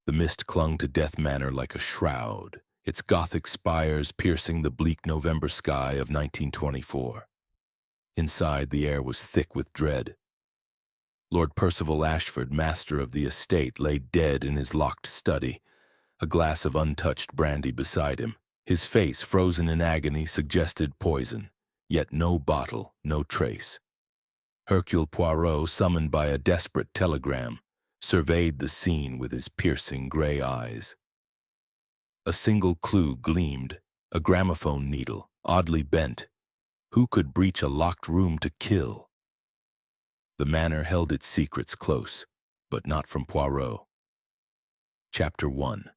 The mist clung to Death Manor like a shroud, its Gothic spires piercing the bleak November sky of 1924. Inside, the air was thick with dread. Lord Percival Ashford, master of the estate, lay dead in his locked study, a glass of untouched brandy beside him. His face, frozen in agony, suggested poison, yet no bottle, no trace. Hercule Poirot, summoned by a desperate telegram, surveyed the scene with his piercing gray eyes. A single clue gleamed, a gramophone needle, oddly bent. Who could breach a locked room to kill? The manor held its secrets close, but not from Poirot. Chapter 1.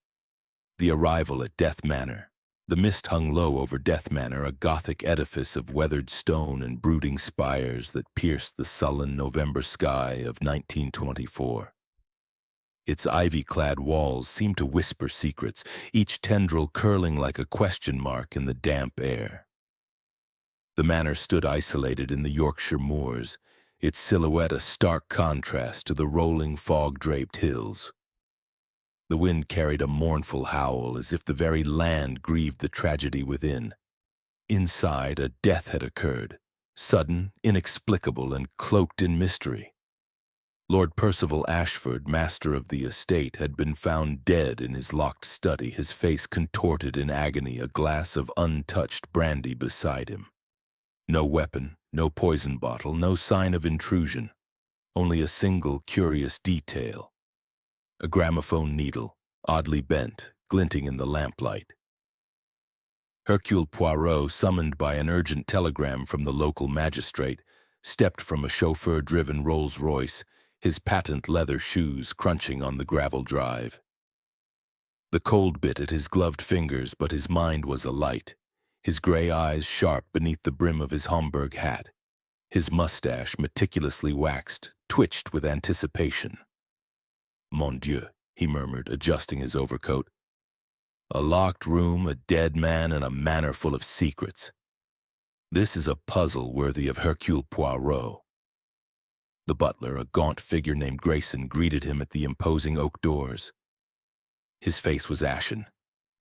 The arrival at Death Manor. The mist hung low over Death Manor, a Gothic edifice of weathered stone and brooding spires that pierced the sullen November sky of 1924. Its ivy-clad walls seemed to whisper secrets, each tendril curling like a question mark in the damp air. The manor stood isolated in the Yorkshire moors, its silhouette a stark contrast to the rolling fog-draped hills. The wind carried a mournful howl as if the very land grieved the tragedy within. Inside, a death had occurred, sudden, inexplicable, and cloaked in mystery. Lord Percival Ashford, master of the estate, had been found dead in his locked study, his face contorted in agony, a glass of untouched brandy beside him. No weapon, no poison bottle, no sign of intrusion, only a single curious detail. A gramophone needle, oddly bent, glinting in the lamplight. Hercule Poirot, summoned by an urgent telegram from the local magistrate, stepped from a chauffeur-driven Rolls-Royce, his patent leather shoes crunching on the gravel drive. The cold bit at his gloved fingers, but his mind was alight, his gray eyes sharp beneath the brim of his Homburg hat. His mustache, meticulously waxed, twitched with anticipation. "Mon Dieu," he murmured, adjusting his overcoat. "A locked room, a dead man, and a manor full of secrets. This is a puzzle worthy of Hercule Poirot." The butler, a gaunt figure named Grayson, greeted him at the imposing oak doors. His face was ashen,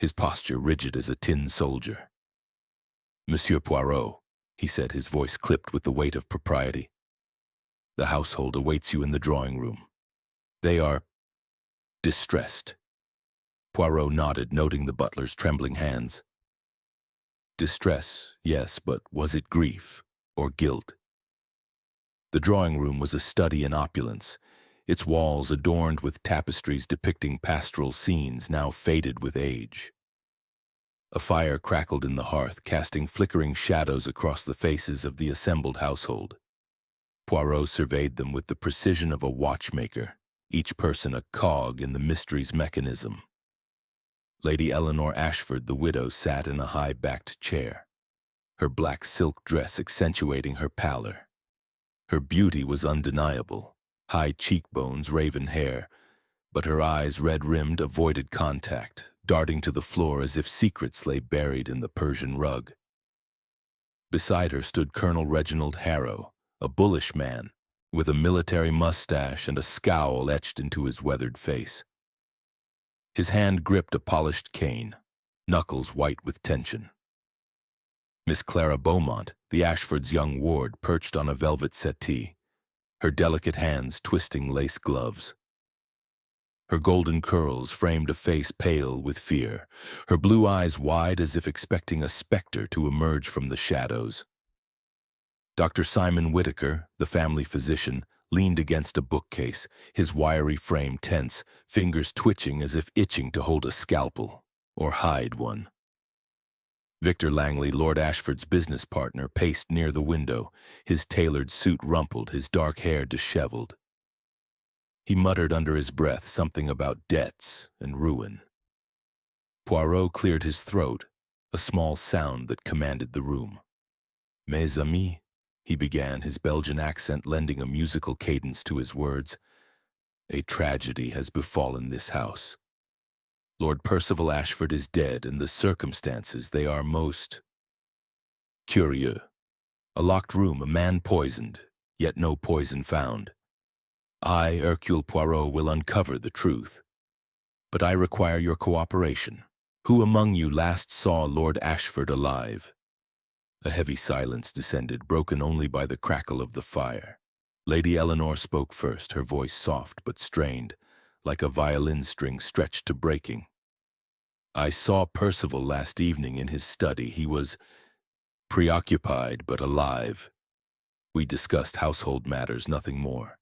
his posture rigid as a tin soldier. "Monsieur Poirot," he said, his voice clipped with the weight of propriety. "The household awaits you in the drawing room. They are distressed." Poirot nodded, noting the butler's trembling hands. Distress, yes, but was it grief or guilt? The drawing room was a study in opulence, its walls adorned with tapestries depicting pastoral scenes now faded with age. A fire crackled in the hearth, casting flickering shadows across the faces of the assembled household. Poirot surveyed them with the precision of a watchmaker, each person a cog in the mystery's mechanism. Lady Eleanor Ashford, the widow, sat in a high-backed chair, her black silk dress accentuating her pallor. Her beauty was undeniable, high cheekbones, raven hair, but her eyes, red-rimmed, avoided contact, darting to the floor as if secrets lay buried in the Persian rug. Beside her stood Colonel Reginald Harrow, a bullish man, with a military mustache and a scowl etched into his weathered face. His hand gripped a polished cane, knuckles white with tension. Miss Clara Beaumont, the Ashfords' young ward, perched on a velvet settee, her delicate hands twisting lace gloves. Her golden curls framed a face pale with fear, her blue eyes wide as if expecting a specter to emerge from the shadows. Dr. Simon Whitaker, the family physician, leaned against a bookcase, his wiry frame tense, fingers twitching as if itching to hold a scalpel, or hide one. Victor Langley, Lord Ashford's business partner, paced near the window, his tailored suit rumpled, his dark hair disheveled. He muttered under his breath something about debts and ruin. Poirot cleared his throat, a small sound that commanded the room. "Mes amis," he began, his Belgian accent lending a musical cadence to his words. "A tragedy has befallen this house. Lord Percival Ashford is dead, and the circumstances, they are most curieux. A locked room, a man poisoned, yet no poison found. I, Hercule Poirot, will uncover the truth. But I require your cooperation. Who among you last saw Lord Ashford alive? A heavy silence descended, broken only by the crackle of the fire. Lady Eleanor spoke first, her voice soft but strained, like a violin string stretched to breaking. I saw Percival last evening in his study. He was preoccupied but alive. We discussed household matters, nothing more.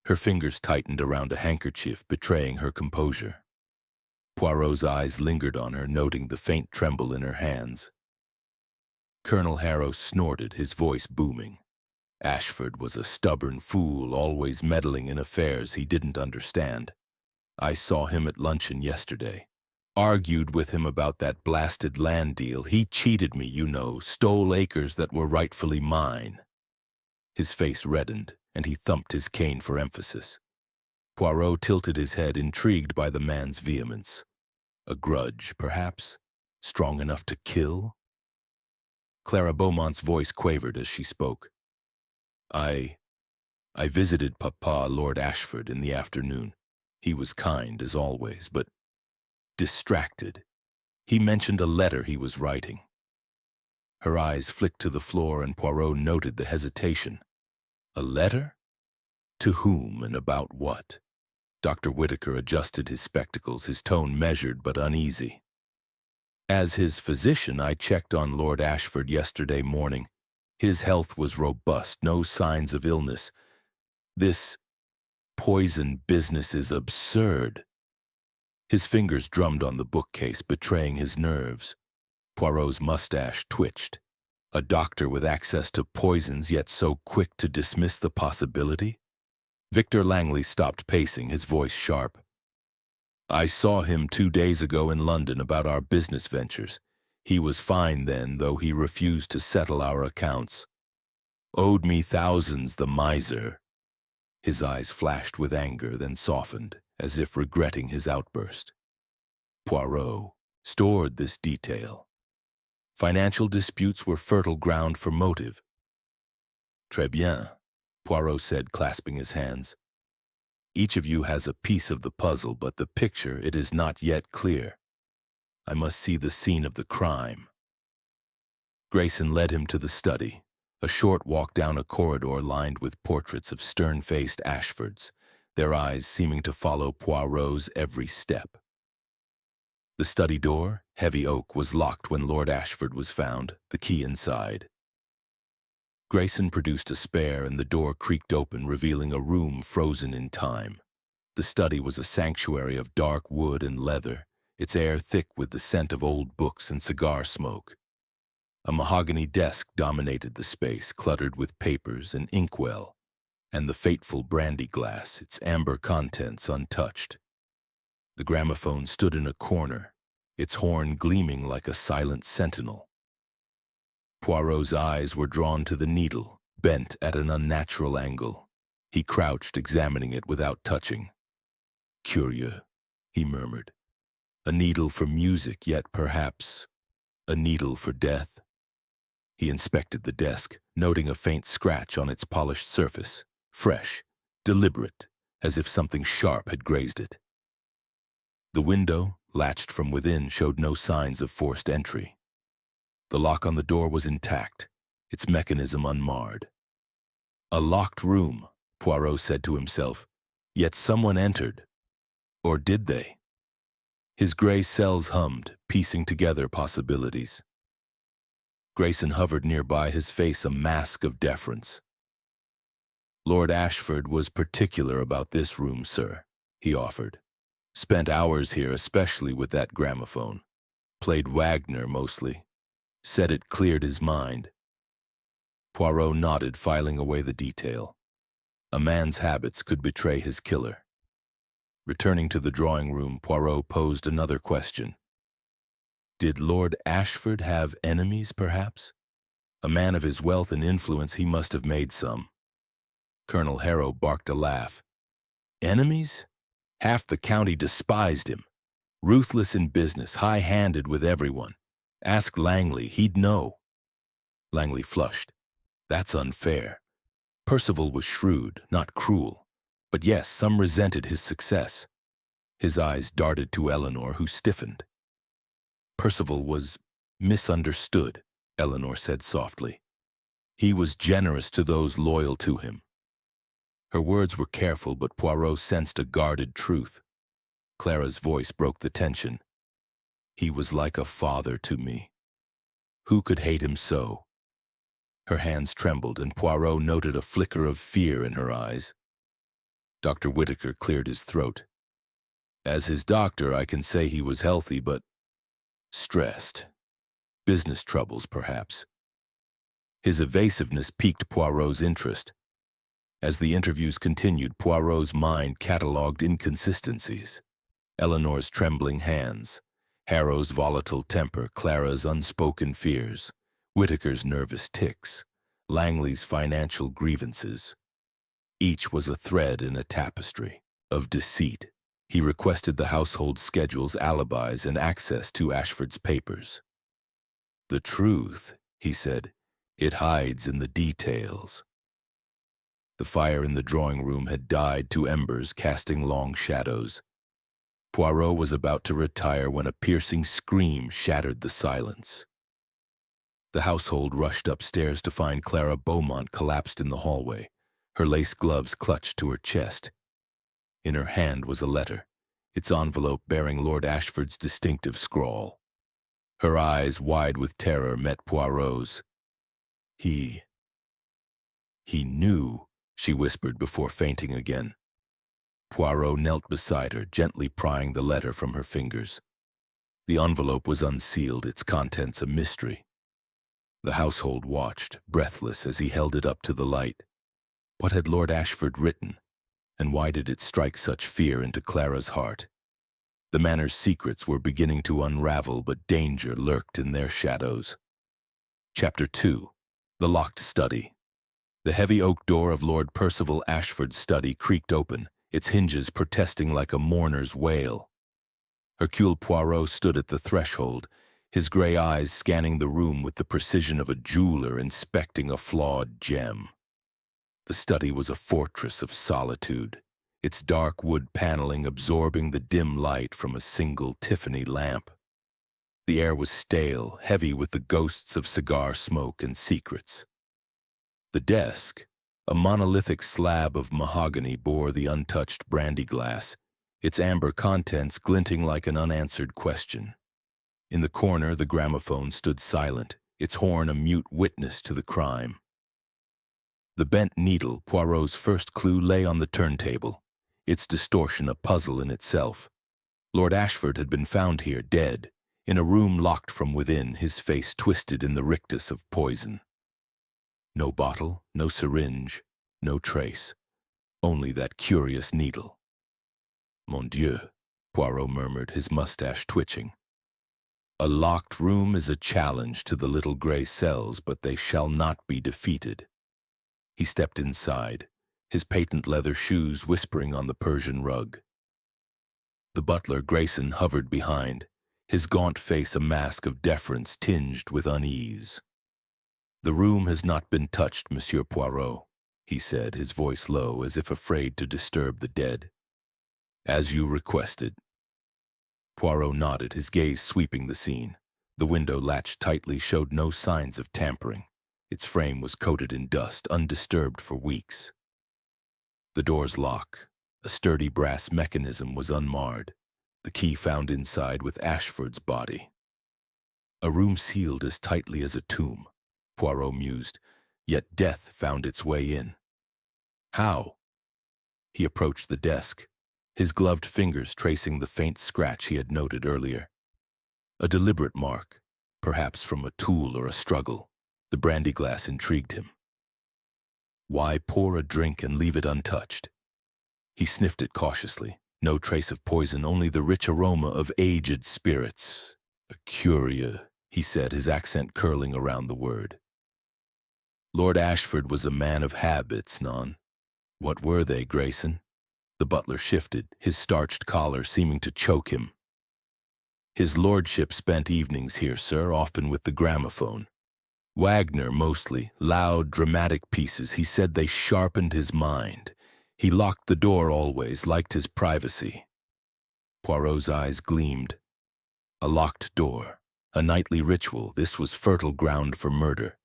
Her fingers tightened around a handkerchief, betraying her composure. Poirot's eyes lingered on her, noting the faint tremble in her hands. Colonel Harrow snorted, his voice booming. Ashford was a stubborn fool, always meddling in affairs he didn't understand. I saw him at luncheon yesterday. Argued with him about that blasted land deal. He cheated me, you know, stole acres that were rightfully mine. His face reddened, and he thumped his cane for emphasis. Poirot tilted his head, intrigued by the man's vehemence. A grudge, perhaps? Strong enough to kill? Clara Beaumont's voice quavered as she spoke. I visited Papa, Lord Ashford, in the afternoon. He was kind, as always, but distracted. He mentioned a letter he was writing. Her eyes flicked to the floor, and Poirot noted the hesitation. A letter? To whom and about what? Dr. Whitaker adjusted his spectacles, his tone measured but uneasy. As his physician, I checked on Lord Ashford yesterday morning. His health was robust, no signs of illness. This poison business is absurd. His fingers drummed on the bookcase, betraying his nerves. Poirot's mustache twitched. A doctor with access to poisons, yet so quick to dismiss the possibility? Victor Langley stopped pacing, his voice sharp. I saw him 2 days ago in London about our business ventures. He was fine then, though he refused to settle our accounts. Owed me thousands, the miser. His eyes flashed with anger, then softened, as if regretting his outburst. Poirot stored this detail. Financial disputes were fertile ground for motive. Très bien, Poirot said, clasping his hands. Each of you has a piece of the puzzle, but the picture, it is not yet clear. I must see the scene of the crime. Grayson led him to the study, a short walk down a corridor lined with portraits of stern-faced Ashfords, their eyes seeming to follow Poirot's every step. The study door, heavy oak, was locked when Lord Ashford was found, the key inside. Grayson produced a spare, and the door creaked open, revealing a room frozen in time. The study was a sanctuary of dark wood and leather, its air thick with the scent of old books and cigar smoke. A mahogany desk dominated the space, cluttered with papers and inkwell, and the fateful brandy glass, its amber contents untouched. The gramophone stood in a corner, its horn gleaming like a silent sentinel. Poirot's eyes were drawn to the needle, bent at an unnatural angle. He crouched, examining it without touching. Curieux, he murmured. A needle for music, yet perhaps a needle for death. He inspected the desk, noting a faint scratch on its polished surface, fresh, deliberate, as if something sharp had grazed it. The window, latched from within, showed no signs of forced entry. The lock on the door was intact, its mechanism unmarred. A locked room, Poirot said to himself, yet someone entered. Or did they? His gray cells hummed, piecing together possibilities. Grayson hovered nearby, his face a mask of deference. Lord Ashford was particular about this room, sir, he offered. Spent hours here, especially with that gramophone. Played Wagner mostly. Said it cleared his mind. Poirot nodded, filing away the detail. A man's habits could betray his killer. Returning to the drawing room, Poirot posed another question. Did Lord Ashford have enemies, perhaps? A man of his wealth and influence, he must have made some. Colonel Harrow barked a laugh. Enemies? Half the county despised him. Ruthless in business, high-handed with everyone. Ask Langley, he'd know. Langley flushed. That's unfair. Percival was shrewd, not cruel. But yes, some resented his success. His eyes darted to Eleanor, who stiffened. Percival was misunderstood, Eleanor said softly. He was generous to those loyal to him. Her words were careful, but Poirot sensed a guarded truth. Clara's voice broke the tension. He was like a father to me. Who could hate him so? Her hands trembled, and Poirot noted a flicker of fear in her eyes. Dr. Whittaker cleared his throat. As his doctor, I can say he was healthy, but stressed. Business troubles, perhaps. His evasiveness piqued Poirot's interest. As the interviews continued, Poirot's mind catalogued inconsistencies. Eleanor's trembling hands, Harrow's volatile temper, Clara's unspoken fears, Whittaker's nervous tics, Langley's financial grievances. Each was a thread in a tapestry of deceit. He requested the household schedules, alibis, and access to Ashford's papers. The truth, he said, it hides in the details. The fire in the drawing room had died to embers, casting long shadows. Poirot was about to retire when a piercing scream shattered the silence. The household rushed upstairs to find Clara Beaumont collapsed in the hallway, her lace gloves clutched to her chest. In her hand was a letter, its envelope bearing Lord Ashford's distinctive scrawl. Her eyes, wide with terror, met Poirot's. He knew, she whispered before fainting again. Poirot knelt beside her, gently prying the letter from her fingers. The envelope was unsealed, its contents a mystery. The household watched, breathless, as he held it up to the light. What had Lord Ashford written, and why did it strike such fear into Clara's heart? The manor's secrets were beginning to unravel, but danger lurked in their shadows. Chapter 2. The Locked Study. The heavy oak door of Lord Percival Ashford's study creaked open, its hinges protesting like a mourner's wail. Hercule Poirot stood at the threshold, his gray eyes scanning the room with the precision of a jeweler inspecting a flawed gem. The study was a fortress of solitude, its dark wood paneling absorbing the dim light from a single Tiffany lamp. The air was stale, heavy with the ghosts of cigar smoke and secrets. The desk, a monolithic slab of mahogany, bore the untouched brandy glass, its amber contents glinting like an unanswered question. In the corner, the gramophone stood silent, its horn a mute witness to the crime. The bent needle, Poirot's first clue, lay on the turntable, its distortion a puzzle in itself. Lord Ashford had been found here, dead, in a room locked from within, his face twisted in the rictus of poison. No bottle, no syringe, no trace, only that curious needle. Mon Dieu, Poirot murmured, his mustache twitching. A locked room is a challenge to the little gray cells, but they shall not be defeated. He stepped inside, his patent leather shoes whispering on the Persian rug. The butler, Grayson, hovered behind, his gaunt face a mask of deference tinged with unease. The room has not been touched, Monsieur Poirot, he said, his voice low, as if afraid to disturb the dead. As you requested. Poirot nodded, his gaze sweeping the scene. The window, latched tightly, showed no signs of tampering. Its frame was coated in dust, undisturbed for weeks. The door's lock, a sturdy brass mechanism, was unmarred, the key found inside with Ashford's body. A room sealed as tightly as a tomb, Poirot mused, yet death found its way in. How? He approached the desk, his gloved fingers tracing the faint scratch he had noted earlier. A deliberate mark, perhaps from a tool or a struggle. The brandy glass intrigued him. Why pour a drink and leave it untouched? He sniffed it cautiously. No trace of poison, only the rich aroma of aged spirits. A curia, he said, his accent curling around the word. Lord Ashford was a man of habits, non? What were they, Grayson? The butler shifted, his starched collar seeming to choke him. His lordship spent evenings here, sir, often with the gramophone. Wagner mostly, loud, dramatic pieces. He said they sharpened his mind. He locked the door always, liked his privacy. Poirot's eyes gleamed. A locked door, a nightly ritual. This was fertile ground for murder.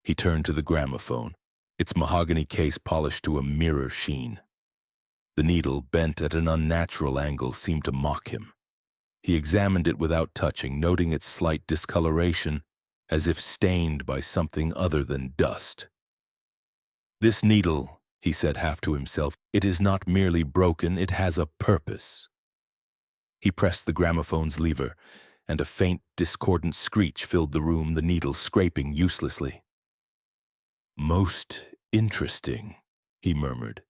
He turned to the gramophone, its mahogany case polished to a mirror sheen. The needle, bent at an unnatural angle, seemed to mock him. He examined it without touching, noting its slight discoloration, as if stained by something other than dust. "This needle," he said half to himself, "it is not merely broken, it has a purpose." He pressed the gramophone's lever, and a faint, discordant screech filled the room, the needle scraping uselessly. "Most interesting," he murmured.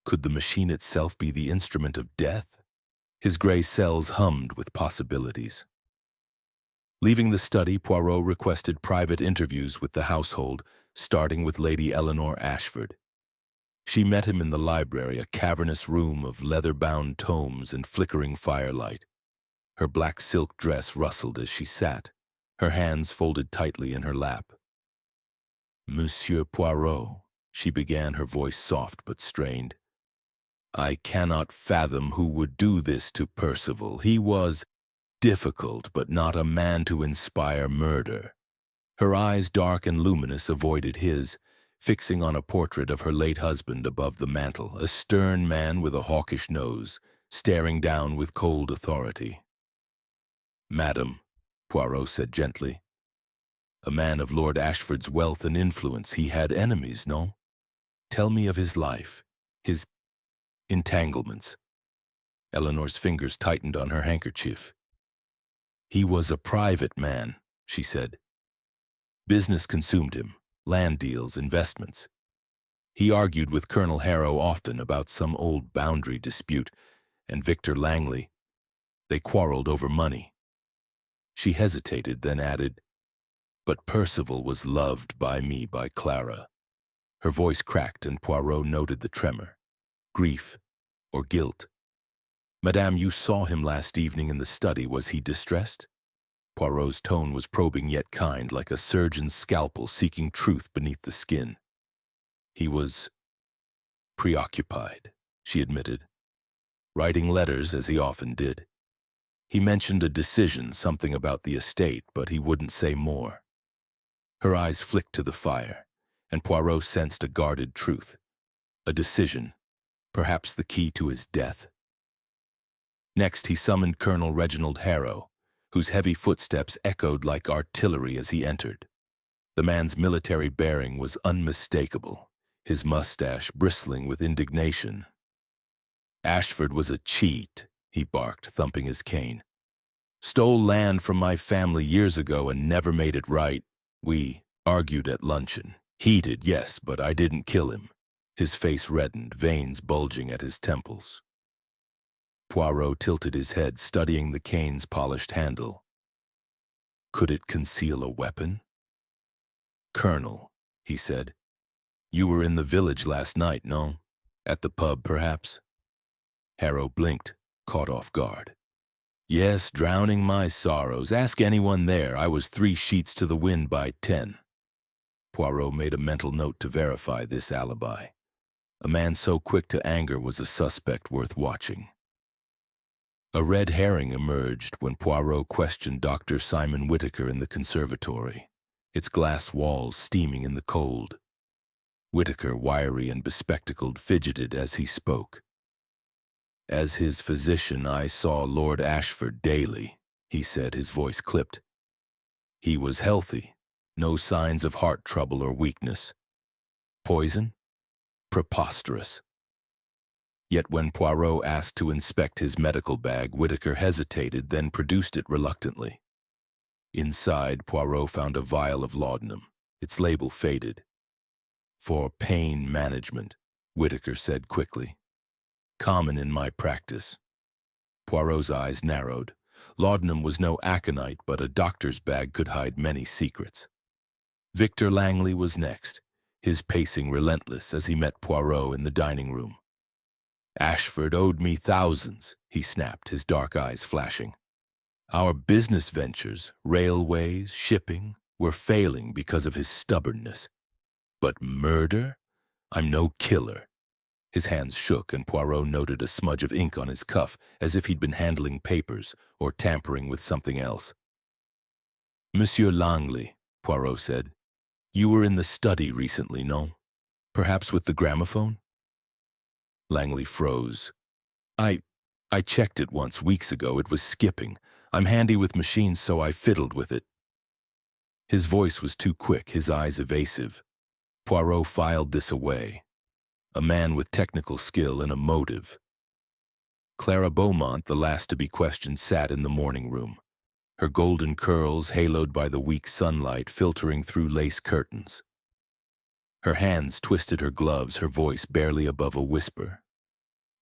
Could the machine itself be the instrument of death? His gray cells hummed with possibilities. Leaving the study, Poirot requested private interviews with the household, starting with Lady Eleanor Ashford. She met him in the library, a cavernous room of leather-bound tomes and flickering firelight. Her black silk dress rustled as she sat, her hands folded tightly in her lap. "Monsieur Poirot," she began, her voice soft but strained. "I cannot fathom who would do this to Percival. He was difficult, but not a man to inspire murder." Her eyes, dark and luminous, avoided his, fixing on a portrait of her late husband above the mantel, a stern man with a hawkish nose, staring down with cold authority. "Madam," Poirot said gently, "a man of Lord Ashford's wealth and influence, he had enemies, no? Tell me of his life, his entanglements." Eleanor's fingers tightened on her handkerchief. "He was a private man," she said. "Business consumed him, land deals, investments. He argued with Colonel Harrow often about some old boundary dispute, and Victor Langley. They quarreled over money." She hesitated, then added, "But Percival was loved by me, by Clara." Her voice cracked, and Poirot noted the tremor. Grief or guilt. "Madame, you saw him last evening in the study. Was he distressed?" Poirot's tone was probing yet kind, like a surgeon's scalpel seeking truth beneath the skin. "He was preoccupied," she admitted, "writing letters as he often did. He mentioned a decision, something about the estate, but he wouldn't say more." Her eyes flicked to the fire, and Poirot sensed a guarded truth. A decision, perhaps the key to his death. Next, he summoned Colonel Reginald Harrow, whose heavy footsteps echoed like artillery as he entered. The man's military bearing was unmistakable, his mustache bristling with indignation. "Ashford was a cheat," he barked, thumping his cane. "Stole land from my family years ago and never made it right. We argued at luncheon. Heated, yes, but I didn't kill him." His face reddened, veins bulging at his temples. Poirot tilted his head, studying the cane's polished handle. Could it conceal a weapon? "Colonel," he said, "you were in the village last night, no? At the pub, perhaps?" Harrow blinked, caught off guard. "Yes, drowning my sorrows. Ask anyone there. I was 3 sheets to the wind by 10. Poirot made a mental note to verify this alibi. A man so quick to anger was a suspect worth watching. A red herring emerged when Poirot questioned Dr. Simon Whittaker in the conservatory, its glass walls steaming in the cold. Whittaker, wiry and bespectacled, fidgeted as he spoke. "As his physician, I saw Lord Ashford daily," he said, his voice clipped. "He was healthy, no signs of heart trouble or weakness. Poison? Preposterous." Yet when Poirot asked to inspect his medical bag, Whittaker hesitated, then produced it reluctantly. Inside, Poirot found a vial of laudanum, its label faded. "For pain management," Whittaker said quickly. "Common in my practice." Poirot's eyes narrowed. Laudanum was no aconite, but a doctor's bag could hide many secrets. Victor Langley was next, his pacing relentless as he met Poirot in the dining room. "Ashford owed me thousands," he snapped, his dark eyes flashing. "Our business ventures, railways, shipping, were failing because of his stubbornness. But murder? I'm no killer. His hands shook, and Poirot noted a smudge of ink on his cuff, as if he'd been handling papers or tampering with something else. "Monsieur Langley," Poirot said, "you were in the study recently, no? Perhaps with the gramophone?" Langley froze. I checked it once, weeks ago. It was skipping. I'm handy with machines, so I fiddled with it." His voice was too quick, his eyes evasive. Poirot filed this away. A man with technical skill and a motive. Clara Beaumont, the last to be questioned, sat in the morning room, her golden curls haloed by the weak sunlight filtering through lace curtains. Her hands twisted her gloves, her voice barely above a whisper.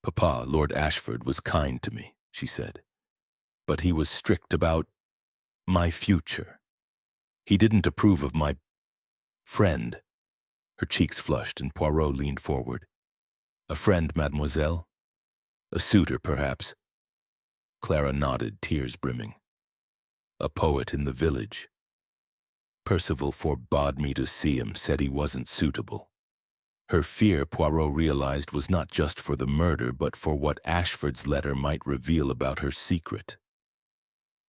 "Papa, Lord Ashford, was kind to me," she said. "But he was strict about my future. He didn't approve of my friend." Her cheeks flushed, and Poirot leaned forward. "A friend, mademoiselle? A suitor, perhaps?" Clara nodded, tears brimming. "A poet in the village. Percival forbade me to see him, said he wasn't suitable." Her fear, Poirot realized, was not just for the murder, but for what Ashford's letter might reveal about her secret.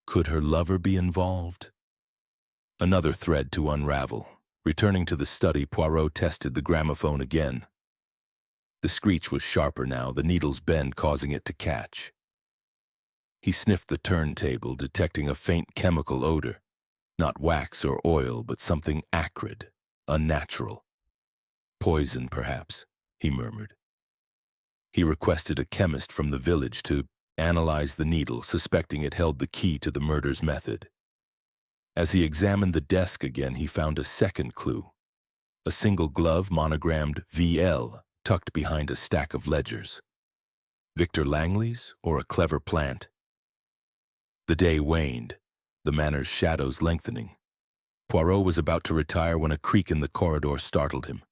Could her lover be involved? Another thread to unravel. Returning to the study, Poirot tested the gramophone again. The screech was sharper now, the needle's bend causing it to catch. He sniffed the turntable, detecting a faint chemical odor. Not wax or oil, but something acrid, unnatural. "Poison, perhaps," he murmured. He requested a chemist from the village to analyze the needle, suspecting it held the key to the murder's method. As he examined the desk again, he found a second clue. A single glove monogrammed VL tucked behind a stack of ledgers. Victor Langley's, or a clever plant? The day waned, the manor's shadows lengthening. Poirot was about to retire when a creak in the corridor startled him.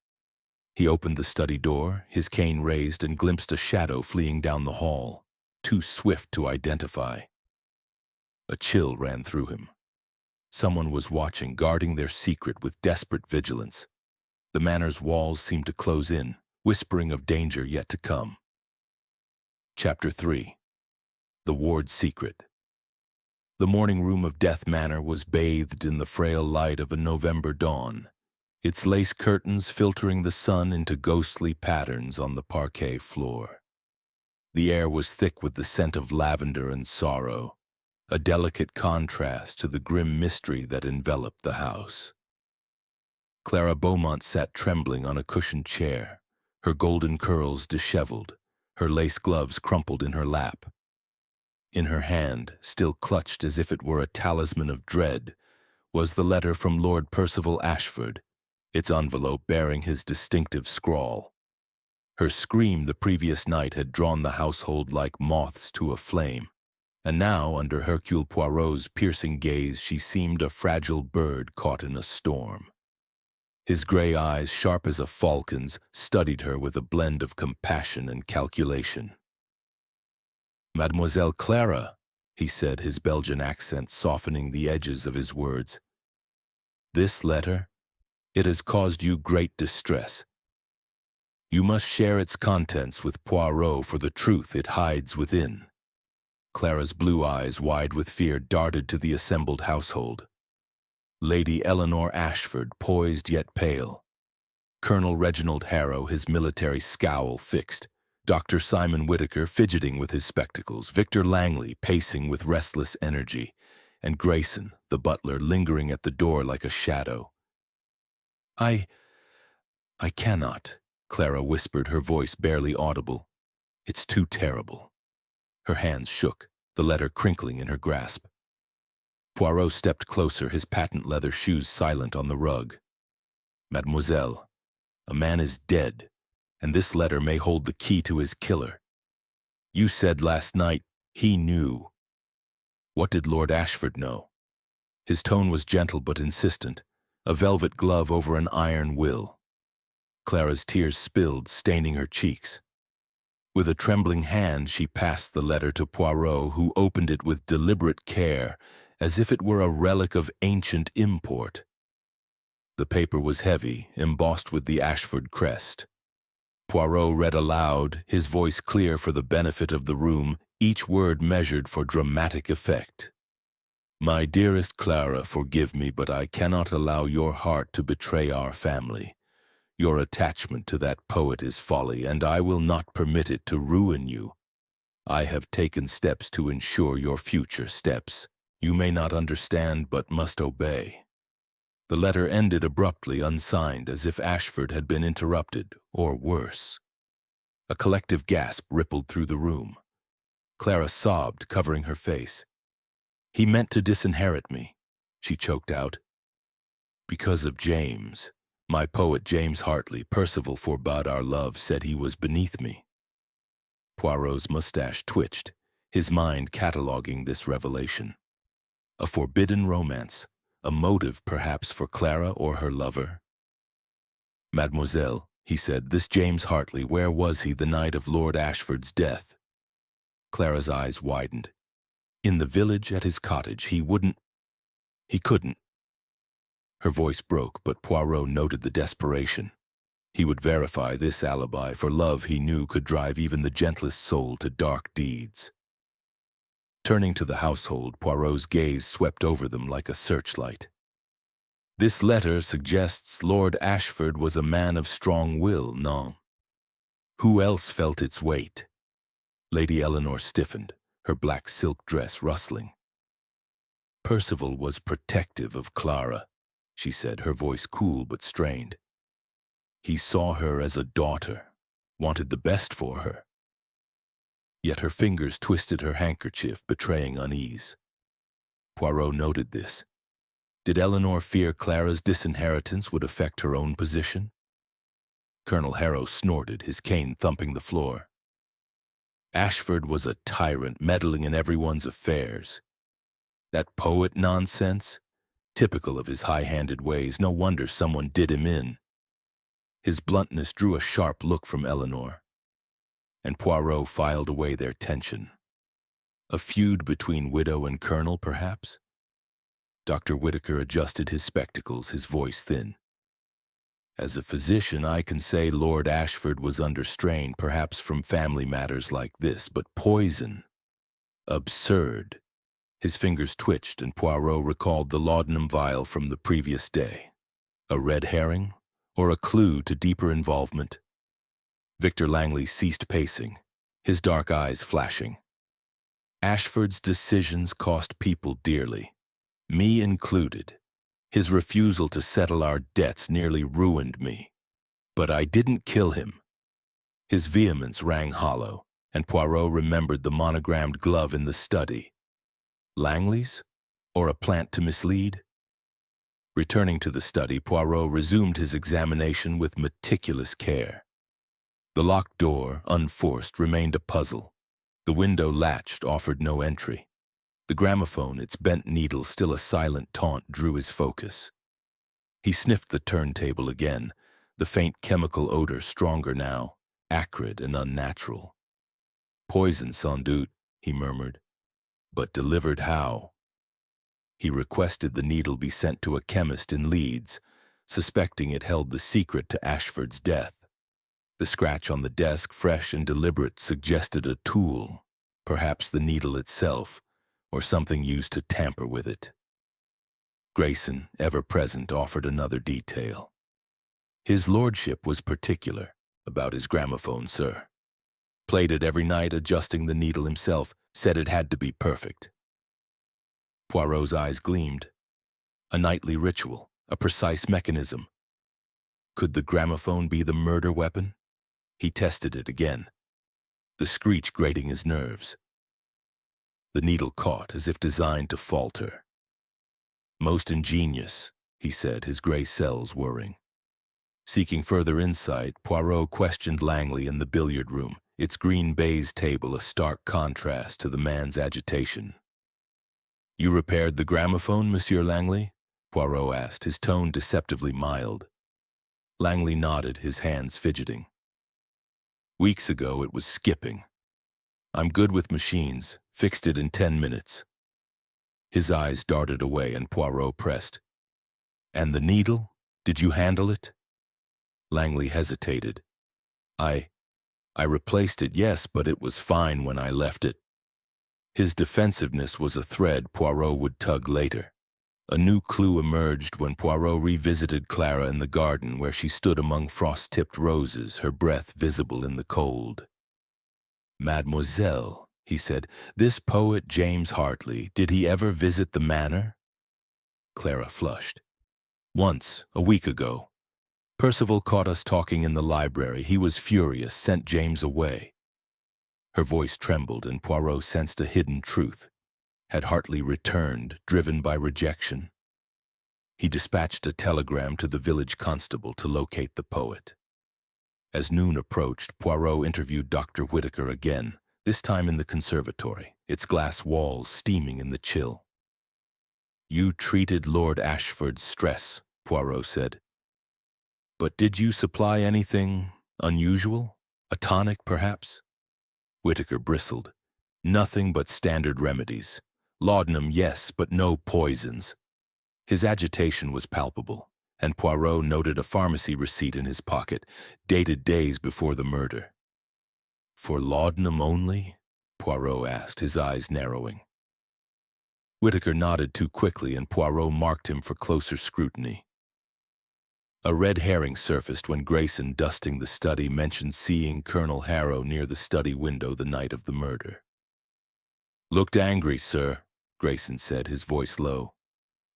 He opened the study door, his cane raised, and glimpsed a shadow fleeing down the hall, too swift to identify. A chill ran through him. Someone was watching, guarding their secret with desperate vigilance. The manor's walls seemed to close in, whispering of danger yet to come. Chapter 3. The Ward's Secret. The morning room of Death Manor was bathed in the frail light of a November dawn, its lace curtains filtering the sun into ghostly patterns on the parquet floor. The air was thick with the scent of lavender and sorrow, a delicate contrast to the grim mystery that enveloped the house. Clara Beaumont sat trembling on a cushioned chair, her golden curls disheveled, her lace gloves crumpled in her lap. In her hand, still clutched as if it were a talisman of dread, was the letter from Lord Percival Ashford, its envelope bearing his distinctive scrawl. Her scream the previous night had drawn the household like moths to a flame, and now, under Hercule Poirot's piercing gaze, she seemed a fragile bird caught in a storm. His gray eyes, sharp as a falcon's, studied her with a blend of compassion and calculation. "Mademoiselle Clara," he said, his Belgian accent softening the edges of his words. "This letter, it has caused you great distress. You must share its contents with Poirot for the truth it hides within." Clara's blue eyes, wide with fear, darted to the assembled household. Lady Eleanor Ashford, poised yet pale. Colonel Reginald Harrow, his military scowl fixed. Dr. Simon Whittaker, fidgeting with his spectacles. Victor Langley, pacing with restless energy. And Grayson, the butler, lingering at the door like a shadow. I cannot," Clara whispered, her voice barely audible. "It's too terrible." Her hands shook, the letter crinkling in her grasp. Poirot stepped closer, his patent leather shoes silent on the rug. "Mademoiselle, a man is dead, and this letter may hold the key to his killer. You said last night he knew. What did Lord Ashford know?" His tone was gentle but insistent, a velvet glove over an iron will. Clara's tears spilled, staining her cheeks. With a trembling hand, she passed the letter to Poirot, who opened it with deliberate care, as if it were a relic of ancient import. The paper was heavy, embossed with the Ashford crest. Poirot read aloud, his voice clear for the benefit of the room, each word measured for dramatic effect. My dearest Clara, forgive me, but I cannot allow your heart to betray our family. Your attachment to that poet is folly, and I will not permit it to ruin you. I have taken steps to ensure your future steps. You may not understand, but must obey. The letter ended abruptly, unsigned, as if Ashford had been interrupted, or worse. A collective gasp rippled through the room. Clara sobbed, covering her face. He meant to disinherit me, she choked out. Because of James. My poet James Hartley, Percival forbade our love, said he was beneath me. Poirot's mustache twitched, his mind cataloging this revelation. A forbidden romance, a motive perhaps for Clara or her lover. Mademoiselle, he said, this James Hartley, where was he the night of Lord Ashford's death? Clara's eyes widened. In the village at his cottage. He couldn't. Her voice broke, but Poirot noted the desperation. He would verify this alibi, for love, he knew, could drive even the gentlest soul to dark deeds. Turning to the household, Poirot's gaze swept over them like a searchlight. This letter suggests Lord Ashford was a man of strong will, non? Who else felt its weight? Lady Eleanor stiffened, her black silk dress rustling. Percival was protective of Clara, she said, her voice cool but strained. He saw her as a daughter, wanted the best for her. Yet her fingers twisted her handkerchief, betraying unease. Poirot noted this. Did Eleanor fear Clara's disinheritance would affect her own position? Colonel Harrow snorted, his cane thumping the floor. Ashford was a tyrant, meddling in everyone's affairs. That poet nonsense? Typical of his high-handed ways, no wonder someone did him in. His bluntness drew a sharp look from Eleanor, and Poirot filed away their tension. A feud between widow and colonel, perhaps? Dr. Whitaker adjusted his spectacles, his voice thin. As a physician, I can say Lord Ashford was under strain, perhaps from family matters like this, but poison? Absurd. His fingers twitched, and Poirot recalled the laudanum vial from the previous day. A red herring, or a clue to deeper involvement? Victor Langley ceased pacing, his dark eyes flashing. Ashford's decisions cost people dearly, me included. His refusal to settle our debts nearly ruined me. But I didn't kill him. His vehemence rang hollow, and Poirot remembered the monogrammed glove in the study. Langley's? Or a plant to mislead? Returning to the study, Poirot resumed his examination with meticulous care. The locked door, unforced, remained a puzzle. The window latched, offered no entry. The gramophone, its bent needle still a silent taunt, drew his focus. He sniffed the turntable again, the faint chemical odor stronger now, acrid and unnatural. Poison, sans doute, he murmured. But delivered how? He requested the needle be sent to a chemist in Leeds, suspecting it held the secret to Ashford's death. The scratch on the desk, fresh and deliberate, suggested a tool, perhaps the needle itself, or something used to tamper with it. Grayson, ever present, offered another detail. His lordship was particular about his gramophone, sir. Played it every night, adjusting the needle himself, said it had to be perfect. Poirot's eyes gleamed. A nightly ritual, a precise mechanism. Could the gramophone be the murder weapon? He tested it again, the screech grating his nerves. The needle caught, as if designed to falter. Most ingenious, he said, his gray cells whirring. Seeking further insight, Poirot questioned Langley in the billiard room, its green baize table a stark contrast to the man's agitation. You repaired the gramophone, Monsieur Langley? Poirot asked, his tone deceptively mild. Langley nodded, his hands fidgeting. Weeks ago it was skipping. I'm good with machines, fixed it in 10 minutes. His eyes darted away and Poirot pressed. And the needle? Did you handle it? Langley hesitated. I replaced it, yes, but it was fine when I left it. His defensiveness was a thread Poirot would tug later. A new clue emerged when Poirot revisited Clara in the garden where she stood among frost-tipped roses, her breath visible in the cold. "Mademoiselle," he said, "this poet James Hartley, did he ever visit the manor?" Clara flushed. "Once, a week ago. Percival caught us talking in the library. He was furious, sent James away." Her voice trembled, and Poirot sensed a hidden truth. Had Hartley returned, driven by rejection? He dispatched a telegram to the village constable to locate the poet. As noon approached, Poirot interviewed Dr. Whitaker again, this time in the conservatory, its glass walls steaming in the chill. "You treated Lord Ashford's stress," Poirot said. "But did you supply anything unusual? A tonic, perhaps?" Whitaker bristled. "Nothing but standard remedies. Laudanum, yes, but no poisons." His agitation was palpable, and Poirot noted a pharmacy receipt in his pocket, dated days before the murder. "For laudanum only?" Poirot asked, his eyes narrowing. Whitaker nodded too quickly, and Poirot marked him for closer scrutiny. A red herring surfaced when Grayson, dusting the study, mentioned seeing Colonel Harrow near the study window the night of the murder. "Looked angry, sir," Grayson said, his voice low.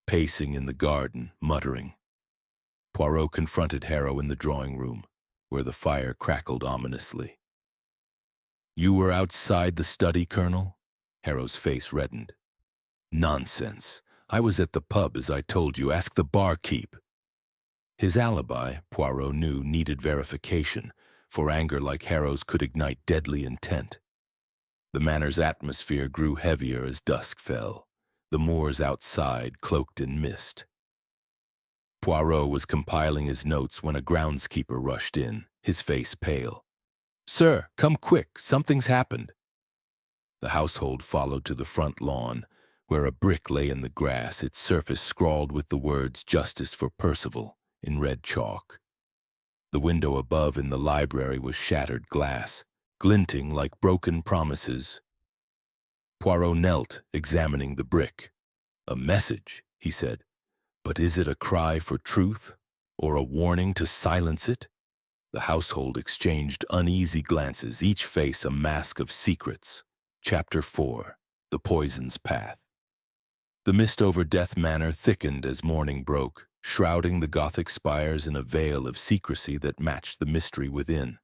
"Pacing in the garden, muttering." Poirot confronted Harrow in the drawing room, where the fire crackled ominously. "You were outside the study, Colonel?" Harrow's face reddened. "Nonsense. I was at the pub, as I told you. Ask the barkeep." His alibi, Poirot knew, needed verification, for anger like Harrow's could ignite deadly intent. The manor's atmosphere grew heavier as dusk fell, the moors outside cloaked in mist. Poirot was compiling his notes when a groundskeeper rushed in, his face pale. "Sir, come quick, something's happened." The household followed to the front lawn, where a brick lay in the grass, its surface scrawled with the words "Justice for Percival" in red chalk. The window above in the library was shattered glass, glinting like broken promises. Poirot knelt, examining the brick. "A message," he said. "But is it a cry for truth, or a warning to silence it?" The household exchanged uneasy glances, each face a mask of secrets. Chapter 4. The Poison's Path. The mist over Death Manor thickened as morning broke, shrouding the Gothic spires in a veil of secrecy that matched the mystery within.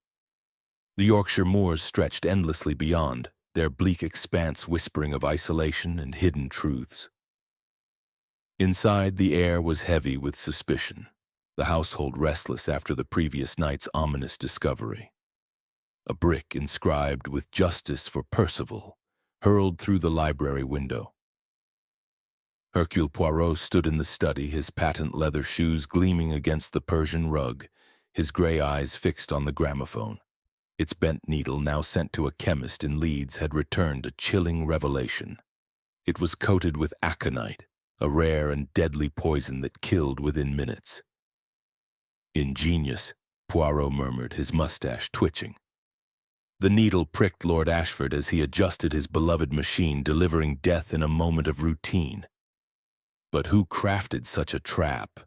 The Yorkshire moors stretched endlessly beyond, their bleak expanse whispering of isolation and hidden truths. Inside, the air was heavy with suspicion, the household restless after the previous night's ominous discovery. A brick inscribed with "Justice for Percival" hurled through the library window. Hercule Poirot stood in the study, his patent leather shoes gleaming against the Persian rug, his gray eyes fixed on the gramophone. Its bent needle, now sent to a chemist in Leeds, had returned a chilling revelation. It was coated with aconite, a rare and deadly poison that killed within minutes. "Ingenious," Poirot murmured, his mustache twitching. The needle pricked Lord Ashford as he adjusted his beloved machine, delivering death in a moment of routine. But who crafted such a trap?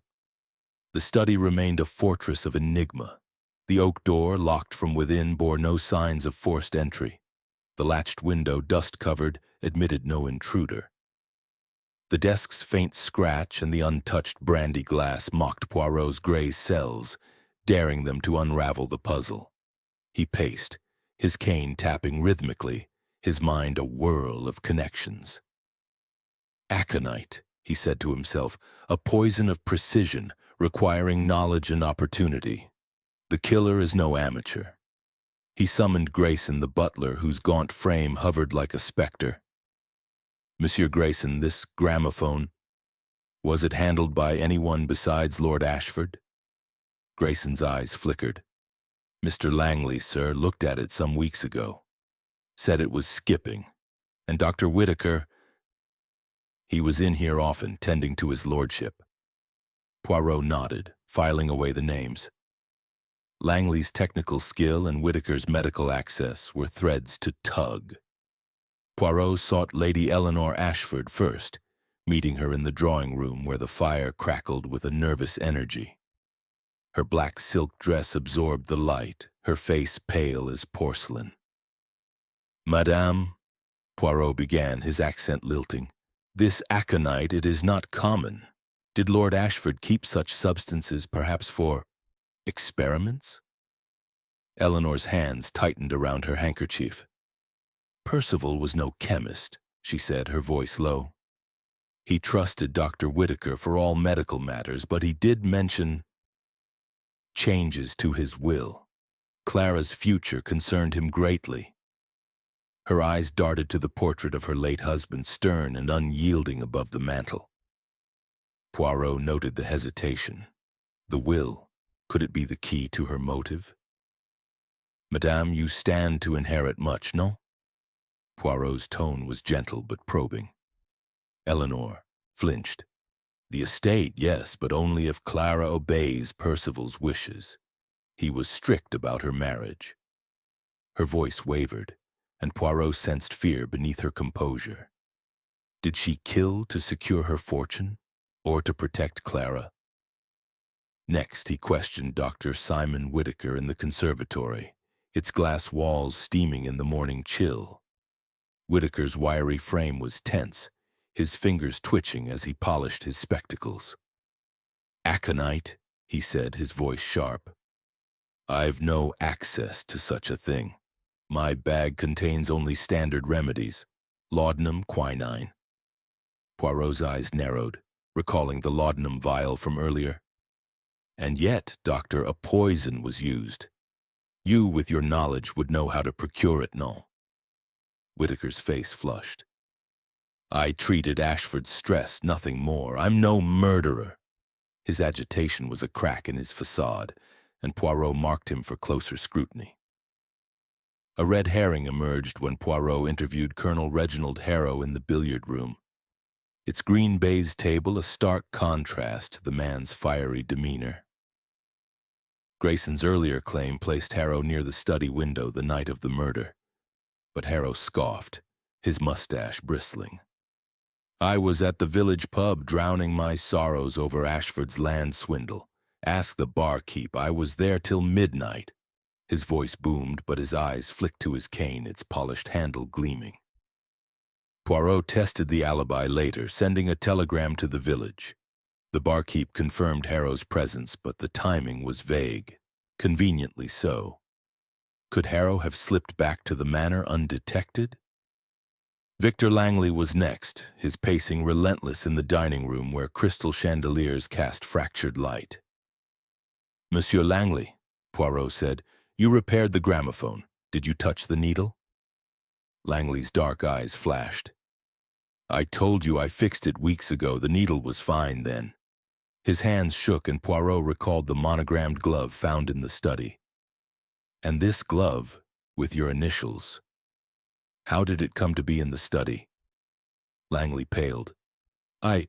The study remained a fortress of enigma. The oak door, locked from within, bore no signs of forced entry. The latched window, dust-covered, admitted no intruder. The desk's faint scratch and the untouched brandy glass mocked Poirot's gray cells, daring them to unravel the puzzle. He paced, his cane tapping rhythmically, his mind a whirl of connections. "Aconite," he said to himself, "a poison of precision, requiring knowledge and opportunity. The killer is no amateur." He summoned Grayson, the butler, whose gaunt frame hovered like a specter. "Monsieur Grayson, this gramophone, was it handled by anyone besides Lord Ashford?" Grayson's eyes flickered. "Mr. Langley, sir, looked at it some weeks ago. Said it was skipping. And Dr. Whitaker, he was in here often, tending to his lordship." Poirot nodded, filing away the names. Langley's technical skill and Whitaker's medical access were threads to tug. Poirot sought Lady Eleanor Ashford first, meeting her in the drawing room where the fire crackled with a nervous energy. Her black silk dress absorbed the light, her face pale as porcelain. "Madame," Poirot began, his accent lilting, "this aconite, it is not common. Did Lord Ashford keep such substances perhaps for experiments?" Eleanor's hands tightened around her handkerchief. "Percival was no chemist," she said, her voice low. "He trusted Dr. Whitaker for all medical matters, but he did mention changes to his will. Clara's future concerned him greatly." Her eyes darted to the portrait of her late husband, stern and unyielding above the mantel. Poirot noted the hesitation. The will, could it be the key to her motive? "Madame, you stand to inherit much, no?" Poirot's tone was gentle but probing. Eleanor flinched. "The estate, yes, but only if Clara obeys Percival's wishes. He was strict about her marriage." Her voice wavered, and Poirot sensed fear beneath her composure. Did she kill to secure her fortune, or to protect Clara? Next, he questioned Dr. Simon Whitaker in the conservatory, its glass walls steaming in the morning chill. Whitaker's wiry frame was tense, his fingers twitching as he polished his spectacles. "Aconite," he said, his voice sharp. "I've no access to such a thing. My bag contains only standard remedies, laudanum, quinine." Poirot's eyes narrowed, recalling the laudanum vial from earlier. "And yet, doctor, a poison was used. You, with your knowledge, would know how to procure it, no?" Whitaker's face flushed. "I treated Ashford's stress, nothing more. I'm no murderer." His agitation was a crack in his facade, and Poirot marked him for closer scrutiny. A red herring emerged when Poirot interviewed Colonel Reginald Harrow in the billiard room. Its green baize table a stark contrast to the man's fiery demeanor. Grayson's earlier claim placed Harrow near the study window the night of the murder, but Harrow scoffed, his mustache bristling. "I was at the village pub drowning my sorrows over Ashford's land swindle. Ask the barkeep, I was there till midnight." His voice boomed, but his eyes flicked to his cane, its polished handle gleaming. Poirot tested the alibi later, sending a telegram to the village. The barkeep confirmed Harrow's presence, but the timing was vague, conveniently so. Could Harrow have slipped back to the manor undetected? Victor Langley was next, his pacing relentless in the dining room where crystal chandeliers cast fractured light. "Monsieur Langley," Poirot said, "you repaired the gramophone. Did you touch the needle?" Langley's dark eyes flashed. "I told you I fixed it weeks ago. The needle was fine then." His hands shook and Poirot recalled the monogrammed glove found in the study. "And this glove, with your initials. How did it come to be in the study?" Langley paled. I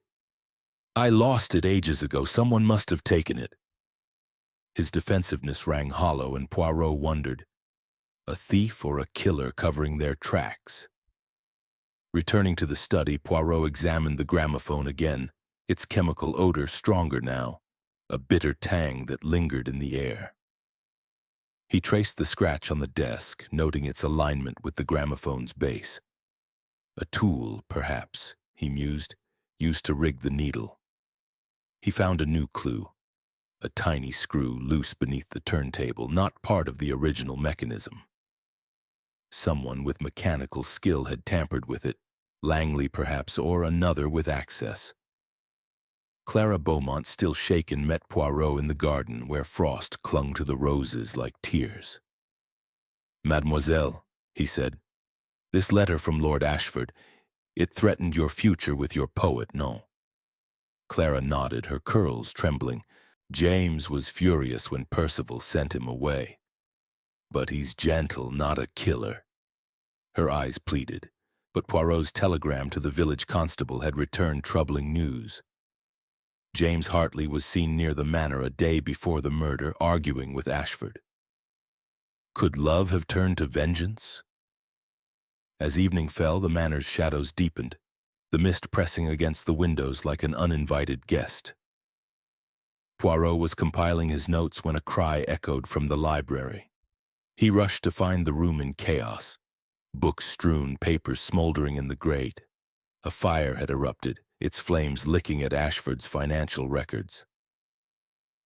lost it ages ago. Someone must have taken it." His defensiveness rang hollow, and Poirot wondered, a thief or a killer covering their tracks? Returning to the study, Poirot examined the gramophone again, its chemical odor stronger now, a bitter tang that lingered in the air. He traced the scratch on the desk, noting its alignment with the gramophone's base. A tool, perhaps, he mused, used to rig the needle. He found a new clue, a tiny screw loose beneath the turntable, not part of the original mechanism. Someone with mechanical skill had tampered with it, Langley perhaps, or another with access. Clara Beaumont, still shaken, met Poirot in the garden where frost clung to the roses like tears. "Mademoiselle," he said, "this letter from Lord Ashford, it threatened your future with your poet, no?" Clara nodded, her curls trembling. "James was furious when Percival sent him away. But he's gentle, not a killer." Her eyes pleaded, but Poirot's telegram to the village constable had returned troubling news. James Hartley was seen near the manor a day before the murder, arguing with Ashford. Could love have turned to vengeance? As evening fell, the manor's shadows deepened, the mist pressing against the windows like an uninvited guest. Poirot was compiling his notes when a cry echoed from the library. He rushed to find the room in chaos, books strewn, papers smoldering in the grate. A fire had erupted, its flames licking at Ashford's financial records.